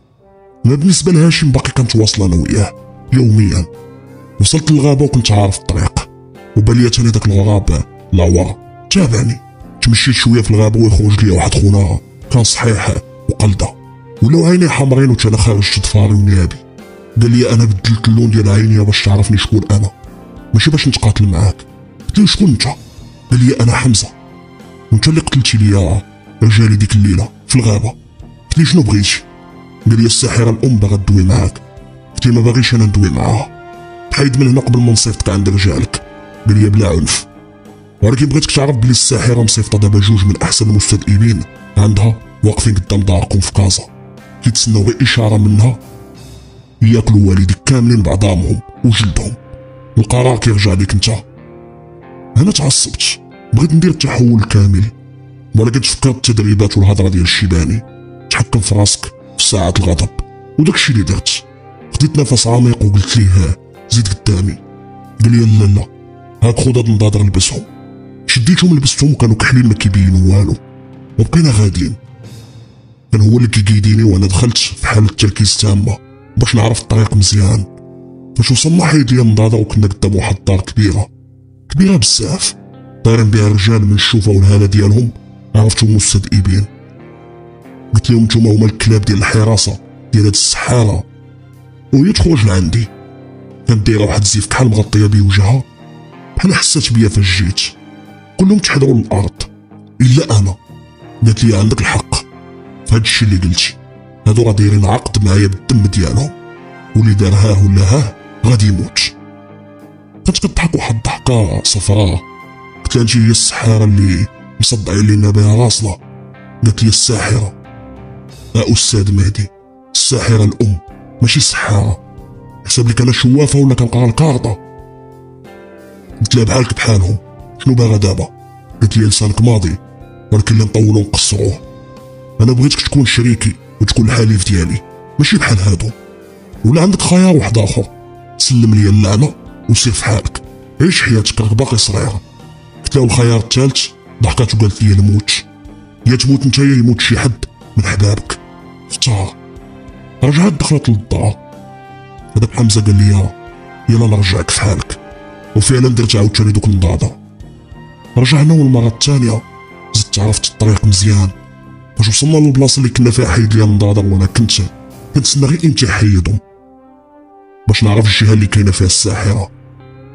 انا بالنسبه لهاشم باقي كنتواصل انا وياه يوميا. وصلت للغابه وكنت عارف الطريق وبان ليا تاني داك الغراب لاورا تابعني. تمشيت شويه في الغابه ويخرج لي واحد خونا كان صحيح وقلده ولاو عيني حمرين وتانا خارج تضفاري ونيابي. قال لي انا بدلت اللون ديال عينيا باش تعرفني شكون انا ماشي باش نتقاتل معاك. قلت له شكون انت؟ قال لي انا حمزه وانت اللي قتلتي ليا رجالي ديك الليله في الغابه. قلت لي شنو بغيتي؟ قال لي الساحره الام باغا تدوي معاك. قلت لي ما باغيش انا ندوي معاها، تحيد من هنا قبل ما نصيفطك عند رجالك. قال لي بلا عنف ولكن بغيتك تعرف بلي الساحره مصيفطه دابا جوج من احسن المستذئبين عندها واقفين قدام داركم في كازا كيتسناو غير اشاره منها ياكلوا والديك كاملين بعظامهم وجلدهم. القرار كيرجع ليك انت. هنا تعصبت بغيت ندير التحول الكامل ولكن تفكرت التدريبات والهضره ديال الشيباني. تحكم في راسك في ساعه الغضب وداكشي اللي درت. خديت نفس عميق وقلت ليه زيد قدامي. قال لي لا لا هاك خذ هاد النضاضر لبسهم. شديتهم لبستهم وكانوا كحلين ما كيبينوا والو وبقينا غاديين. كان هو اللي كيقيديني وانا دخلت في حاله تركيز تامه باش نعرف الطريق مزيان. فاش وصلنا حيد ليا النضاضر وكنا قدام واحد الدار كبيره بزاف طايرين بها الرجال من الشوفه والهاله ديالهم عرفتهم مستذئبين. قلت لهم نتوما هما الكلاب ديال الحراسه ديال هاد السحاره. وهي تخرج لعندي كانت دايره واحد الزيف كحل مغطيه بيه وجهها بحال حسات بيا فاش جيت. كلهم تحضروا للارض الا انا. قالت لي عندك الحق في هاد الشيء اللي قلتي. هذا هادو راه دايرين عقد معايا بالدم ديالهم، واللي دار هاه ولا هاه غادي يموت. كانت كضحك واحد الضحكه صفراء. قلت لها انت هي السحاره اللي مصدعين لينا بها راسنا؟ قالت لي الساحره. استاذ مهدي، الساحره الام ماشي السحاره. حسب لك انا شوافه ولا كنقرا الكارطه؟ قلت لها بحالك بحالهم، شنو باغا دابا؟ قالت لي لسانك ماضي ولكن اللي نطولو نقصروه. انا بغيتك تكون شريكي وتكون الحليف ديالي، ماشي بحال هادو. ولا عندك خيار واحد اخر، سلم لي اللعنه وسير في حالك، عيش حياتك راك باقي صغيره. قلت له الخيار الثالث. ضحكات وقالت لي الموت. يا تموت انت يا يموت شي حد من حبابك، اختار. رجعت دخلت للدار. هذاك حمزه قال لي يلا نرجعك في حالك، وفعلا درت عاوتاني دوك النضاضه. رجعنا والمره الثانيه زدت عرفت الطريق مزيان. باش وصلنا للبلاصه اللي كنا فيها حيد لي النضاضه، وانا كنتسنى غير امتى يحيدهم باش نعرف الجهه اللي كاينه فيها الساحره.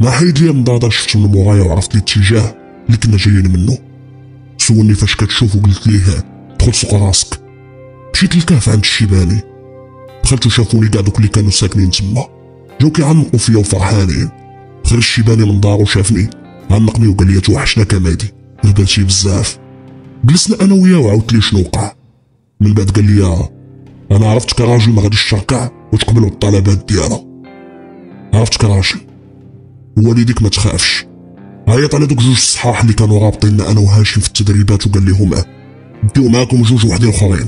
ما حيد لي النضاضه شفت من مورايا وعرفت لي الاتجاه اللي كنا جايين منه. سولني فاش كتشوف وقلت ليه دخل سوق راسك. مشيت للكهف عند الشيباني، دخلت وشافوني كاع دوك اللي كانوا ساكنين تما، جاو كيعنقوا فيا وفرحانين. خرج الشيباني من دارو شافني عنقني وقال لي توحشناك مهدي، غبرتي بزاف. جلسنا انا وياه وعاودت ليه شنو وقع. من بعد قال لي انا عرفتك راجل ما غاديش تركع وتقبل الطلبات ديالها، عرفتك راجل ووالديك ما تخافش. عيط على دوك جوج الصحاح اللي كانوا رابطيننا انا وهاشم في التدريبات وقال لهم ديو معاكم جوج وحدين اخرين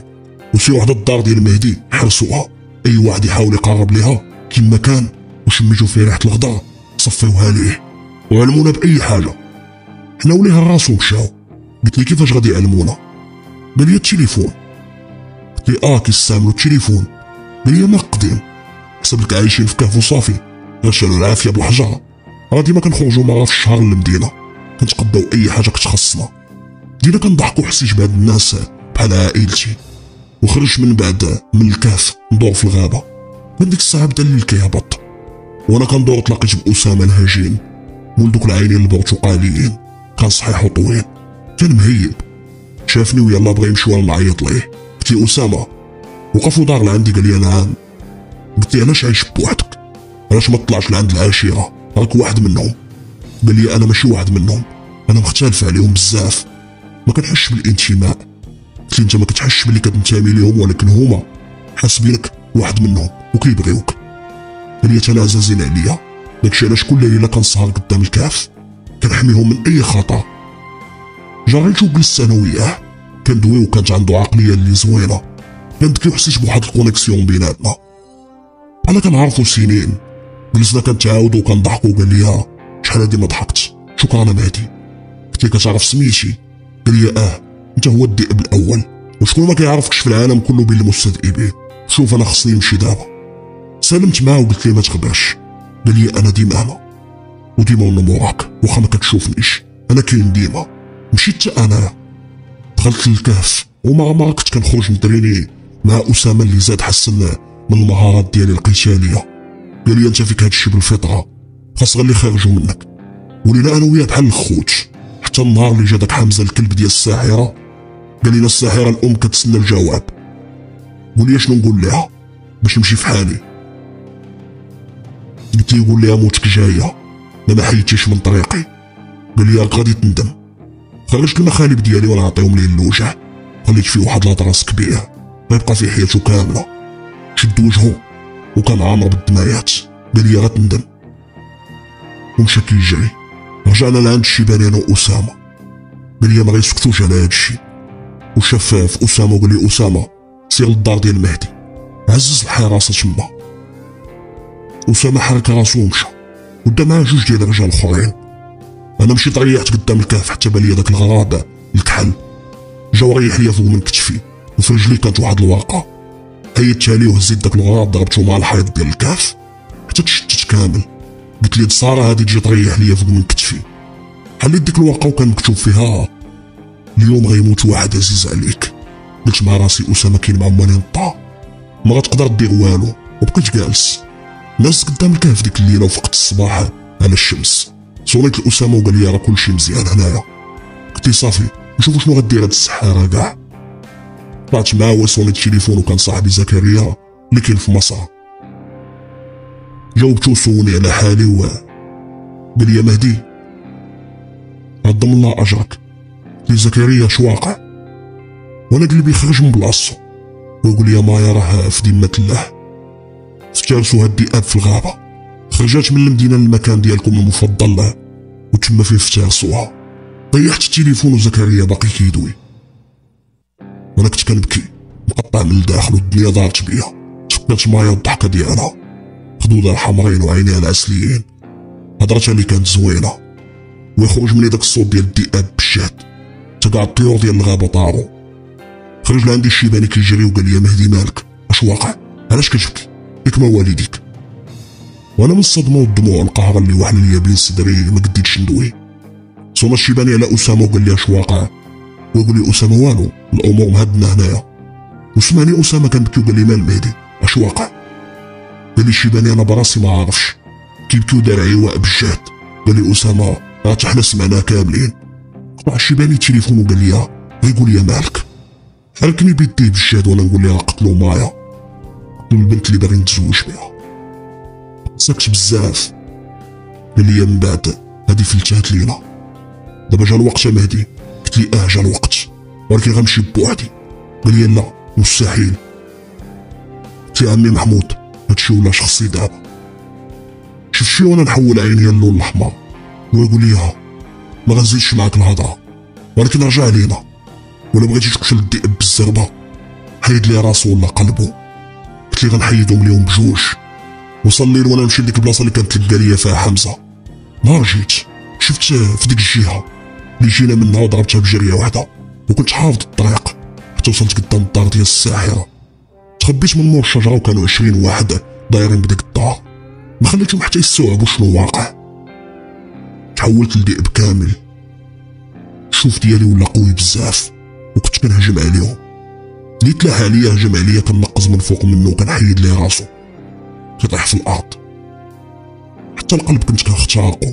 وسيروا حدا الدار ديال مهدي حرسوها، اي واحد يحاول يقرب ليها كيما كان وشميتو فيه ريحه الغدر صفيوها ليه وعلمونا باي حاجه. حنا وليها الراس ومشاو. قلت لي كيفاش غادي يعلمونا؟ قال لي التليفون. قلت لي كيستعملوا التليفون؟ قال لي ما قديم، حسب لك عايشين في كهف وصافي، غير شالوا العافيه بالحجر. راه ديما كنخرجوا مره في الشهر للمدينه كنتقداو اي حاجه كتخصنا. بدينا كنضحكوا حسيت بهاد الناس بحال عائلتي. وخرجت من بعد من الكهف ندور في الغابه. من ديك الساعه بدا الليل كيهبط وانا كندور تلاقيت باسامه الهجين، مول دوك العينين البرتقاليين، كان صحيح وطويل، كان مهيب. شافني ويلا بغا يمشي وانا نعيط ليه. قلت له اسامه. وقف ودار لعندي قال لي نعم. قلت له علاش عايش بوحدك؟ علاش ما تطلعش لعند العشيره؟ راك واحد منهم. قال لي انا ماشي واحد منهم، انا مختلف عليهم بزاف، ما كنحسش بالانتماء. قلت له انت ما كتحسش باللي كتنتمي ليهم ولكن هما حاسبينك واحد منهم وكيبغيوك. قال لي انا عزازين عليا، داكشي علاش كل ليله كنسهر قدام الكهف كنحميهم من اي خطر. جريت وجلست انا وياه كندوي وكانت عنده عقليه اللي زوينه. كنبكي وحسيت بواحد الكونيكسيون بيناتنا انا كنعرفو سنين. جلسنا كنتعاودو وكنضحكو. قال لي شحال هادي ما ضحكت، شكرا مهدي. قلت لي كتعرف سميتي؟ قال لي انت هو الذئب الاول، وشكون ما كيعرفكش في العالم كله بين المستذئبين. شوف انا خصني نمشي دابا. سلمت معاه وقلت لي ما تخبرش. قال لي انا ديما هنا وديما وانا موراك، واخا ما كتشوفنيش انا كاين ديما. مشيت حتى انا دخلت للكهف ومره كنت كنخرج ندريني مع اسامه اللي زاد حسن من المهارات ديالي القتاليه. قال لي انت فيك هادشي بالفطره، خاص غير اللي خرجوا منك. ولينا انا وياه بحال الخوت حتى النهار اللي جا داك حمزه الكلب ديال الساحره. قال لنا الساحره الام كتسنى الجواب. قول لي شنو نقول لها باش نمشي في حالي؟ قلت لي قول لها موتك جايه ما حيدتيش من طريقي. قال لي راك غادي تندم. خرجت المخالب ديالي وانا نعطيهم ليه اللوجه، خليت فيه واحد لاطراس كبير ما يبقى فيه حياته كامله. شد وجهه وكان عامر بالدمايات. قال لي غتندم ومشى كيجري. رجعنا لعند الشيباني انا واسامه. قال لي ما غيسكتوش على هادشي. وشفاف اسامه وقال لي اسامه سير للدار ديال مهدي، عزز الحراسه تما. اسامه حرك راسو ومشى ودا معاه جوج ديال الرجال اخرين. انا مشيت ريحت قدام الكهف حتى بان لي داك الغراب الكحل جا ريح ليا فوق من كتفي، وفي رجلي كانت واحد الورقه. عيطت عليه وهزيت داك الغراب ضربته مع الحيط ديال الكهف حتى تشتت كامل. قلت لي الصاره هادي تجي تريح ليا فوق من كتفي. حليت ديك الورقه وكان مكتوب فيها اليوم غيموت واحد عزيز عليك. قلت مع راسي اسامه كاين مع ماني نطا، ما غتقدر دير والو. وبقيت جالس ناس قدام الكهف ديك الليله وفقت الصباح على الشمس. صونيت لاسامه وقال لي راه كلشي مزيان هنايا. قلت لي صافي نشوفوا شنو غدير هاد السحاره كاع. طلعت معاه وصوني التليفون وكان صاحبي زكريا اللي كاين في مصر. جاوبتو وسولني على حالي قال لي مهدي عظم الله اجرك. قلت لي زكريا اش واقع؟ وانا قلبي خرج من بلاصتو ويقول لي مايا راه في ذمة الله افترسوا هاد الذئاب في الغابه، خرجات من المدينه للمكان ديالكم المفضل وتما فيه افترسوها. طيحت التليفون وزكريا باقي كيدوي وانا كنت كنبكي مقطع من الداخل والدنيا دارت بيا. تفكرت مايا والضحكه ديالها، خدودها الحمرين وعينيها العسليين، هضرتها اللي كانت زوينه، ويخرج مني داك الصوت ديال الذئاب بالجهد حتى كاع الطيور ديال الغابه طاروا. خرج لعندي الشيباني كيجري وقال لي مهدي مالك اش واقع؟ علاش كتبكي؟ ياك ما والديك؟ وانا من الصدمه والدموع والقهر اللي واحد ليا بين صدري ما قديتش ندوي. صونا الشيباني على اسامه وقال لي اش واقع؟ ويقول لي اسامه والو، الامور مهدنا هنايا. وسمعني اسامه كنبكي وقال لي مال مهدي اش واقع؟ قال لي الشيباني انا براسي ما عارفش، كيبكي ودار عواء بالجهد. قال لي اسامه راه حنا سمعناه كاملين. قطع الشيباني التليفون وقال لي غير قول لي مالك. حركني بيديه بالجهد وانا نقول لها قتلوا مايا، قتلوا البنت اللي باغي نتزوج بها. سكت بزاف. قال لي من بعد هادي فلتات لينا، دابا جا الوقت يا مهدي. قلت لي جا الوقت ولكن غنمشي بوحدي. قال لي لا مستحيل. قلت لي عمي محمود هادشي ولا شخصي دابا. شفتي وانا نحول عينيا اللون الاحمر ويقول لي ما غنزيدش معاك الهضره، ولكن رجع لينا ولا بغيتي تقتل الذئب بالزربه حيد لي راسو ولا قلبو. قلت لي غنحيدهم ليهم بجوج. وصل الليل وانا نمشي لديك البلاصه اللي كانت تلقى ليا فيها حمزه. نهار جيت شفت في ديك الجهه اللي جينا منها وضربتها بجريه واحده، وكنت حافظ الطريق حتى وصلت قدام الدار ديال الساحره. تخبيت من مور الشجره وكانوا 20 واحد دايرين بديك الدار، ما خليتهم حتى يستوعبوا شنو واقع. تحولت لذئب كامل، الشوف ديالي ولا قوي بزاف وكنت كنهجم عليهم. اللي تلاح عليا هجم عليا كننقز من فوق منه وكنحيد ليه راسو كيطيح في الارض. حتى القلب كنت كنخترقو،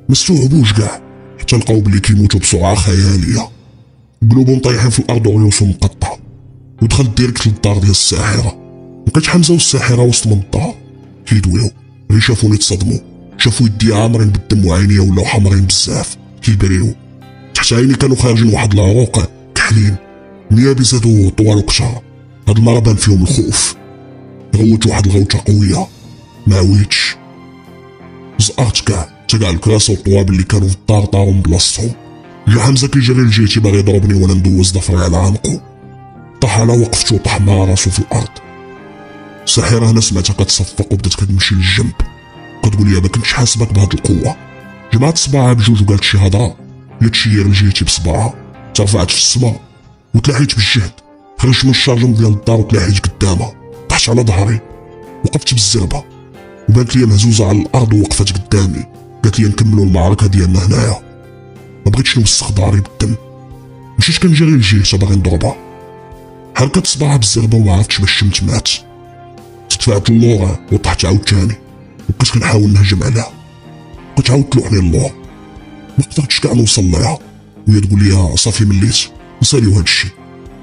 ما استوعبوش كاع حتى لقاو بلي كيموتوا بسرعه خياليه، قلوبهم طايحين في الارض وريوسهم مقطعه. ودخلت ديريكت للدار ديال الساحره، لقيت حمزه والساحره وسط من الدار كيدويو. غير شافوني تصدموا، شافوا يدي عامرين بالدم وعينيا ولاو حمرين بزاف كيبريو. تحت عيني كانوا خارجين واحد العروق كحلين، نيابي زادو طوال وكثر. هاد المره بان فيهم الخوف. غوت واحد الغوته قويه ما عويتش، زقرت كاع الكراسه والطوابل اللي كانوا في الدار طاروا من بلاصتهم. جا حمزه كيجري لجهتي باغي يضربني وانا ندوز ضفري على عنقو، طاح على وقفته وطاح مع راسو في الارض. الساحره هنا سمعتها كتصفق وبدات كتمشي للجنب، كتقول لي ما كنتش حاسبك بهاد القوه. جمعت صباعها بجوج وقالت شي هضره، هي تشير لجهتي بصباعها، ترفعت في السما وتلاحيت بالجهد. خرجت من الشارجم ديال الدار وتلاحيت قدامها، طحت على ظهري، وقفت بالزربه وبانت لي مهزوزه على الارض ووقفت قدامي. قالت لي نكملوا المعركه ديالنا هنايا. ما بغيتش نوسخ داري بالدم، مشيت كنجري لجهتها باغي نضربها. حركت صباعها بالزربه وما عرفتش باش شمت مات. تدفعت اللور وطحت عاوتاني وبقيت كنحاول نهجم عليها، بقيت عاود تلوحني اللور، ما قدرتش كاع نوصل ليها وهي تقول لي صافي مليت نساليو هادشي.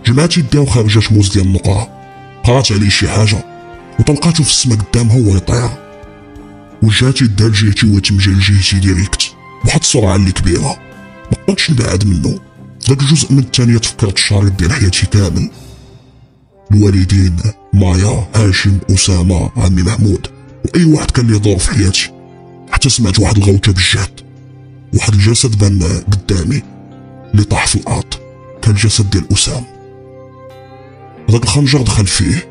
جمعت يديها وخرجت موز ديال النقره، قرات عليه شي حاجه وطلقاتو في السما قدامها وهو يطير. وجهات يدها لجهتي وهو تم جاي لجهتي ديريكت بواحد السرعه اللي كبيره، ما قدرتش نبعد منه. داك الجزء من الثانيه تفكرت الشريط ديال حياتي كامل. الوالدين، مايا، هاشم، اسامه، عمي محمود، واي واحد كان ليه دور في حياتي. حتى سمعت واحد الغوته بالجهد، واحد الجسد بان قدامي اللي طاح في الارض، كان الجسد ديال اسامه. هذاك الخنجر دخل فيه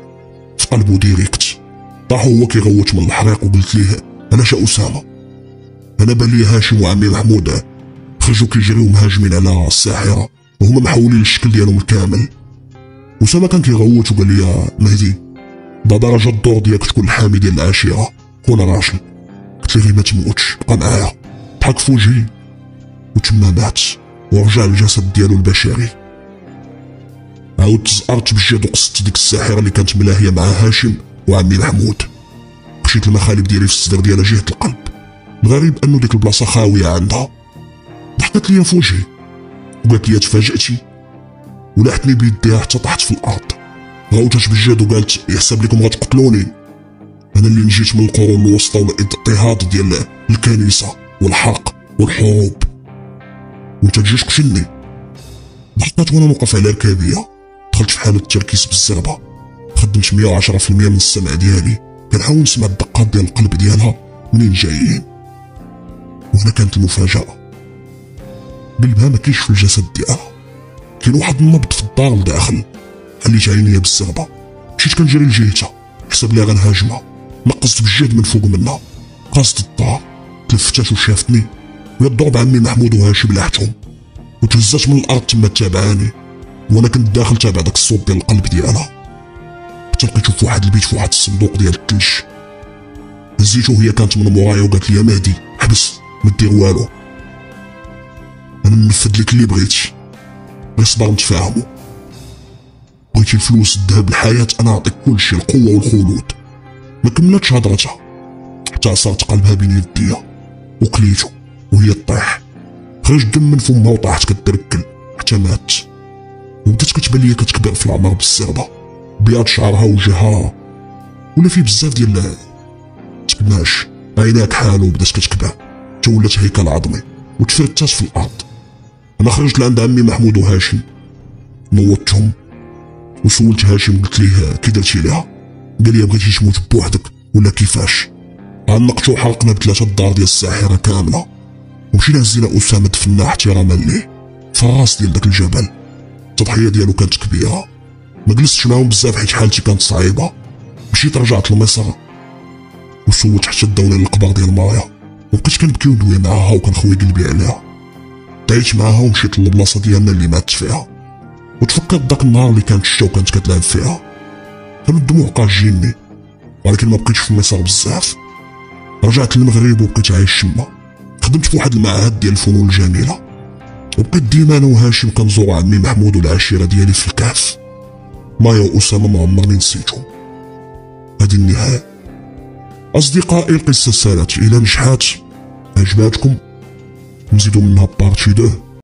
في قلبه ديريكت، طاح هو كيغوت من الحريق. وقلت ليه علاش اسامه؟ انا بان لي هاشم وعمي محمود خرجوا كيجريو مهاجمين على الساحره وهما محولين الشكل ديالهم الكامل. اسامه كان كيغوت وقال لي مهدي دابا راه جا الدور ديالك تكون الحامي ديال العشيره، كون راجل. قلت ليه ما تموتش، بقى معايا. ضحك في وجهي وتما مات ورجع الجسد ديالو البشري. عاودت زأرت بالجهد وقصت ديك الساحره اللي كانت ملاهيه مع هاشم وعمي محمود. مشيت المخالب ديالي في الصدر ديالها جهه القلب. الغريب انه ديك البلاصه خاويه عندها. ضحكت ليا في وجهي وقالت لي تفاجأتي، ولحتني بيديها حتى طحت في الارض. غوتات بجد وقالت يحسب لكم غتقتلوني، انا اللي نجيت من القرون الوسطى والاضطهاد ديال الكنيسه والحرق والحروب، وانت تجي تقتلني. ضحكت وانا موقف على ركابيه، دخلت في حاله التركيز بالزربه، خدمت 110% من السمع ديالي، كنحاول نسمع الدقات ديال القلب ديالها منين جايين. وهنا كانت المفاجاه، قلبها ما كاينش في الجسد ديالها، كاين واحد النبض في الدار لداخل. حليت عينيا بالزربه، مشيت كنجري لجهتها، حسب لي غنهاجمها، نقصت بالجهد من فوق منها، قاصت الدار، تلفتات وشافتني، ويا ضرب عمي محمود وهاشم لاحتهم، وتهزات من الارض تما تابعاني، وانا كنت داخل تابع داك الصوت ديال القلب ديالها. حتى لقيتو في واحد البيت في واحد الصندوق ديال الثلج، هزيتو وهي كانت من مورايا وقالت لي يا مهدي حبس ما دير والو، انا ننفذ لك اللي بغيتي، غير صبر نتفاهمو. بغيتي الفلوس الذهب الحياة انا نعطيك كلشي، القوة والخلود. ما كملتش هضرتها حتى عصرت قلبها بين يديا وقليتو وهي طيح، خرج دم من فمها وطاحت كتركل حتى مات. وبدات كتبان ليا كتكبر في العمر بالزربه، بياض شعرها وجهها ولا فيه بزاف ديال تقماش، عينيها كحالو وبدات كتكبر حتى ولات هيكل عظمي وتفرتات في الارض. انا خرجت لعند عمي محمود وهاشم، نوضتهم وسولت هاشم قلت ليه كي درتي ليها؟ قال لي بغيتي تموت بوحدك ولا كيفاش؟ عنقتو وحرقنا بثلاثه الدار ديال الساحره كامله، ومشينا هزينا اسامه دفناه احتراما ليه في الراس ديال داك الجبل. التضحيه ديالو كانت كبيره، ما جلستش معاهم بزاف حيت حالتي كانت صعيبه. مشيت رجعت لمصر وسولت حتى الدوله للقبر ديال مايا، وبقيت كنبكي وندوي معاها وكنخوي قلبي عليها. دعيت معاها ومشيت للبلاصه ديالنا اللي ماتت فيها، وتفكرت داك النهار اللي كانت الشتا وكانت كتلعب فيها. كانوا الدموع قاجيني، ولكن ما بقيتش في مصر بزاف. رجعت للمغرب وبقيت عايش تما، خدمت في واحد المعهد ديال الفنون الجميله، وبقيت ديما انا وهاشم كنزور عمي محمود والعشيره ديالي في الكهف. مايا واسامه ما عمرني نسيتهم. هذه النهايه. اصدقائي القصه سالت، الى نجحات عجباتكم نزيدو منها بارتي 2.